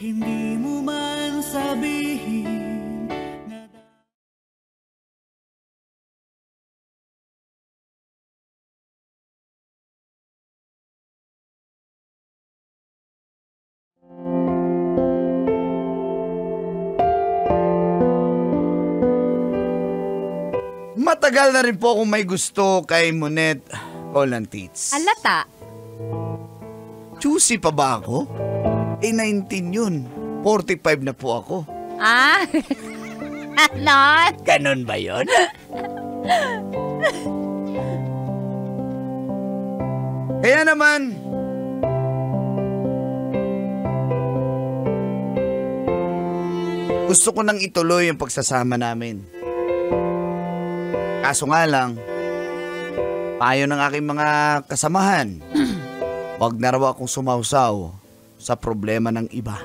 Hindi mo man sabihin. Matagal na rin po akong may gusto kay Monet Colantits. Alata. Juicy pa ba ako? 19 yun. 45 na po ako. Ano? Ganon ba yun? Kaya naman, gusto ko nang ituloy yung pagsasama namin. Kaso nga lang, payo ng aking mga kasamahan, wag na raw akong sumausaw sa problema ng iba.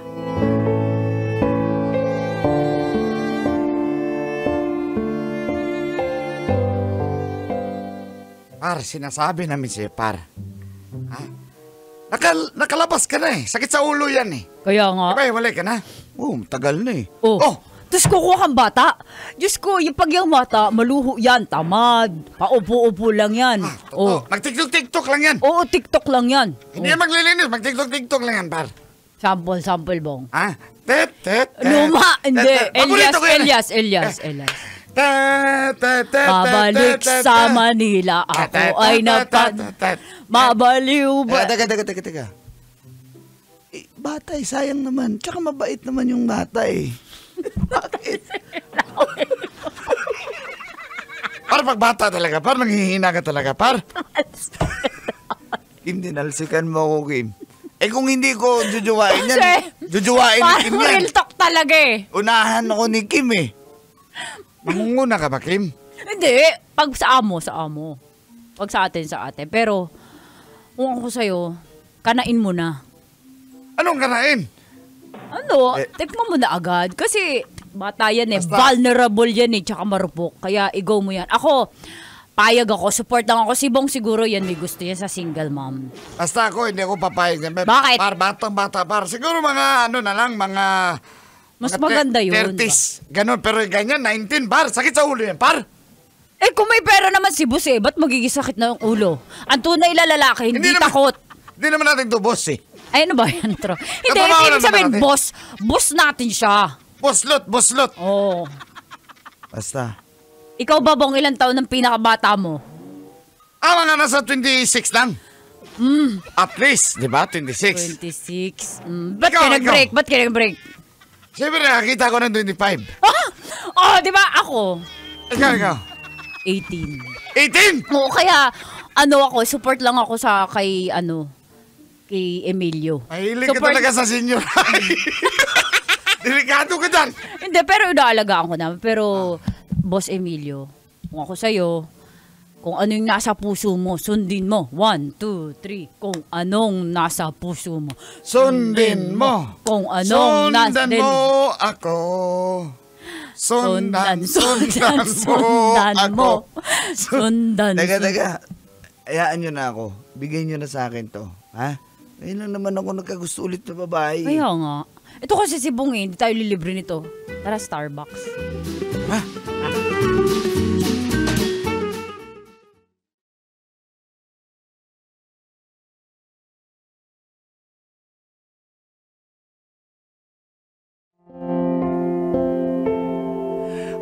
Par, sinasabi namin sa'yo, par. Ha? Nakalabas ka na eh. Sakit sa ulo yan eh. Kaya nga. Diba, wala ka na? Tagal na eh. Oh. Diyos ko, kung bata. Diyos ko, yung pag yung mata, maluho yan, tamad. Paupo-upo lang yan. Mag-tiktok-tiktok lang yan. Oo, TikTok lang yan. Hindi yan maglilinis, mag-tiktok-tiktok lang yan, par. Sample, bong. Ha? Tet. Luma, hindi. Paborito ko yan eh. Elias. Mabalik sa Manila, ako ay mabaliw ba? Teka. Bata eh, sayang naman. Tsaka mabait naman yung bata eh. Bakit? Par, pagbata talaga, par. Nanghihina ka talaga, par. Kim, dinalsikan mo ako, Kim. Eh kung hindi ko jujuwain yan, Kasi, jujuwain ni Kim parang yan. real talk talaga eh. Unahan ako ni Kim eh. Mangunguna ka ba, Kim? Hindi. Pag sa amo. Pag sa atin. Pero, kung ako sa'yo, kanain mo na. Anong kanain? Ano? Tikman mo na agad. Kasi, bata yan eh. Basta- Vulnerable yan eh. Tsaka marupok. Kaya, i-go mo yan. Ako, payag ako. Support lang ako. Si Bong siguro yan may gusto yan sa single mom. Basta ako, hindi ako papayag. Bakit? Par, batang-bata, par. Siguro mga, ano na lang, mga... Mas mga maganda yun. 30s. Ganon, pero ganyan, 19, par. Sakit sa ulo yan, par. Eh, kung may pera naman si boss eh, ba't magiging sakit na yung ulo? Ang tunay na lalaki, hindi naman- takot. Hindi naman natin to boss eh. Ay, ano ba yan, Tro? Hindi, Katrabaho ibig naman sabihin, natin. boss natin siya. Boslot. Oo. Basta. Ikaw ba, Bong, ilang taon ng pinakabata mo? Mga nasa 26 lang. At least, di ba? 26. 26. Ba't Ikaw, ka nag-break? Ba't ka nag-break? Siyempre, nakakita ko ng 25. Oh, di ba? Ako, Ikaw. 18. 18! Oo, kaya, ako, support lang ako sa kay Emilio. Mahilig ka talaga sa senior. Delikado ka dyan. Hindi, pero inaalagaan ko na. Pero, Boss Emilio, kung ako sa'yo, kung ano yung nasa puso mo, sundin mo. 1, 2, 3. Kung anong nasa puso mo. Sundin mo. Kung anong Sundan mo ako. Sundan mo. Sundan. Teka. Hayaan nyo na ako. Bigay nyo na sa akin to. Ha? Ngayon lang naman ako nagkagusto ulit na babae. Kaya nga. Ito kasi si Bong hindi tayo lilibre nito. Tara, Starbucks.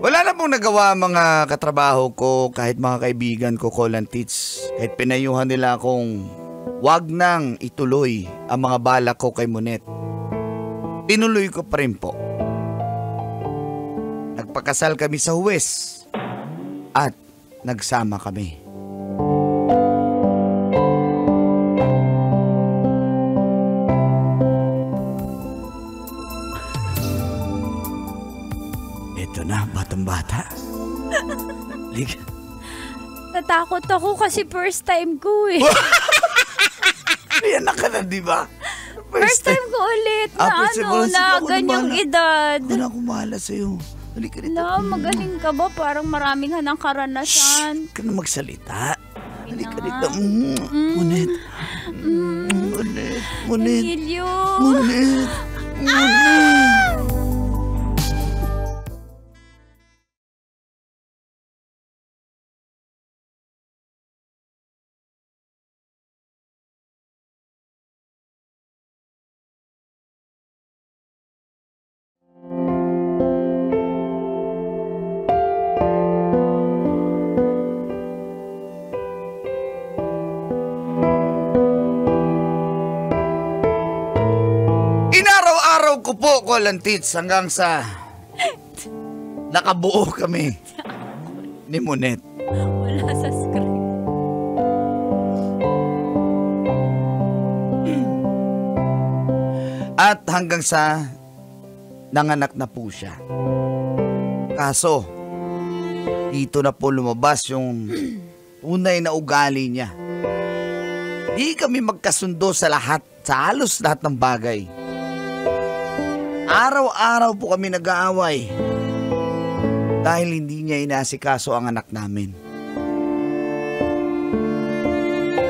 Wala na pong nagawa mga katrabaho ko, kahit mga kaibigan ko, call and teach. Kahit pinayuhan nila akong wag nang ituloy ang mga balak ko kay Monet. Tinuloy ko pa rin po. Nagpakasal kami sa huwes at nagsama kami. Ito na, batang-bata. Liga. Natakot ako kasi first time ko eh. Ayan na ka na, di ba? First time ko ulit na na ganyang edad. Ako na kumahala sa'yo. Halika rito. Na, magaling ka ba? Parang maraming hanang karanasan. Ka na magsalita. Halika rito. Monet. Monet. Emilio. Monet. Inaraw-araw ko po, Kolantits, hanggang sa nakabuo kami ni Monet. Wala sa script. At hanggang sa nanganak na po siya. Kaso, dito na po lumabas yung tunay na ugali niya. Di kami magkasundo sa halos lahat ng bagay. Araw-araw po kami nag-aaway dahil hindi niya inasikaso ang anak namin.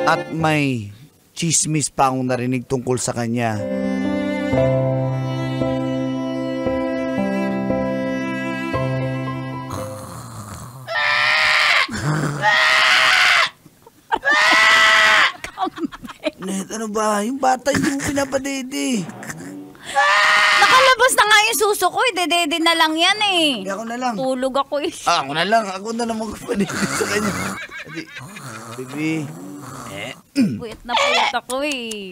At may chismis pa akong narinig tungkol sa kanya. Net, ano ba? Yung bata yung pinapadede. Nakalabas na nga yung suso ko. Dede na lang yan eh. Hindi ako na lang. Tulog ako eh. Ako na lang. Ako na lang magpapadede sa kanya. Adi, baby. Puyat na puyat ako eh.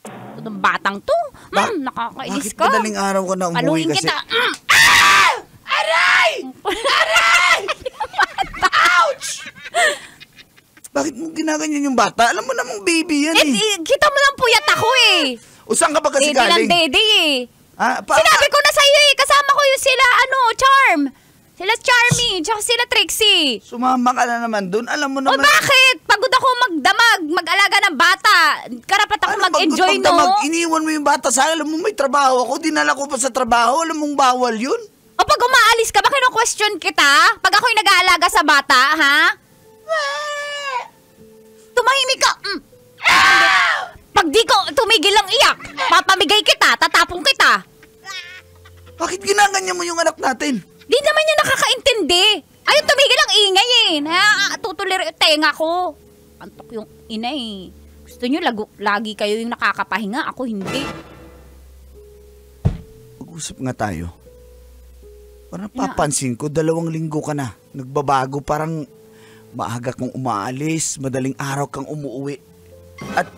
Ito ng batang to. Nakakainis Bakit ka. madaling araw ka na umuwi Paluin kasi? kita. Aray! Aray! Ouch! Bakit mo ginaganyan yung bata? Alam mo namang baby yan Kita mo lang puyat ako eh. O saan ka ba kasi Dede lang galing? dede eh. Sinabi ko na sa'yo eh. Kasama ko yung sila, Charm. Sila Charmy, tsaka sila Trixie. Sumama ka na naman dun. Alam mo O naman. bakit? Pagod ako magdamag, mag-alaga ng bata. Karapat ako mag-enjoy, no? Iniwan mo yung bata sa akin. Alam mo may trabaho ako. Dinala ko pa sa trabaho. Alam mong bawal yun. O pag umaalis ka, bakit question kita? Pag ako'y nag-aalaga sa bata, ha? Tumahimik ka. Pag di ko tumigil ang iyak, papamigay kita, tatapong kita. Bakit ginaganyan mo yung anak natin? Di naman niya nakakaintindi. Ayun, tumigil ang ingay eh. Tutulir yung tenga ko. Antok yung ina eh. Gusto niyo lagi kayo yung nakakapahinga, ako hindi. Mag-usap nga tayo. Parang napapansin ko, 2 linggo ka na. Nagbabago, parang maaga kang umaalis, madaling araw kang umuwi. At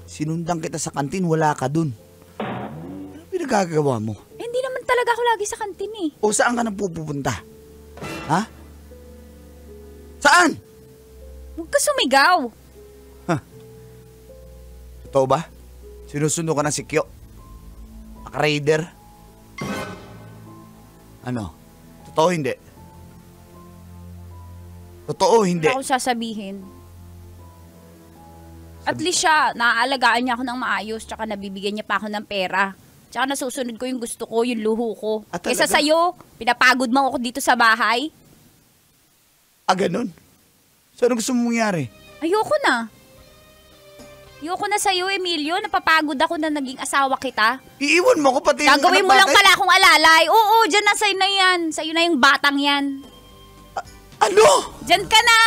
sinundan kita sa kantin, wala ka dun. Ano pinagagawa mo? Hindi naman talaga ako lagi sa kantin eh. O saan ka nang pupunta? Ha? Saan? Huwag ka sumigaw. Totoo ba? Sinusundo ka na si Kyo? Raider? Ano? Totoo hindi? Totoo hindi? Ako sasabihin. At least siya, naaalagaan niya ako ng maayos, tsaka nabibigyan niya pa ako ng pera. Tsaka nasusunod ko yung gusto ko, yung luho ko. Kesa sa'yo, pinapagod mo ako dito sa bahay. Ganun? So, ano gusto mong mangyari? Ayoko na. Ayoko na sa'yo, Emilio. Napapagod ako na naging asawa kita. Iiwan mo ko pati yung gagawin mo lang pala akong alalay. Oo, dyan na sa'yo na yan. Sa'yo na yung batang yan. Ano? Dyan ka na.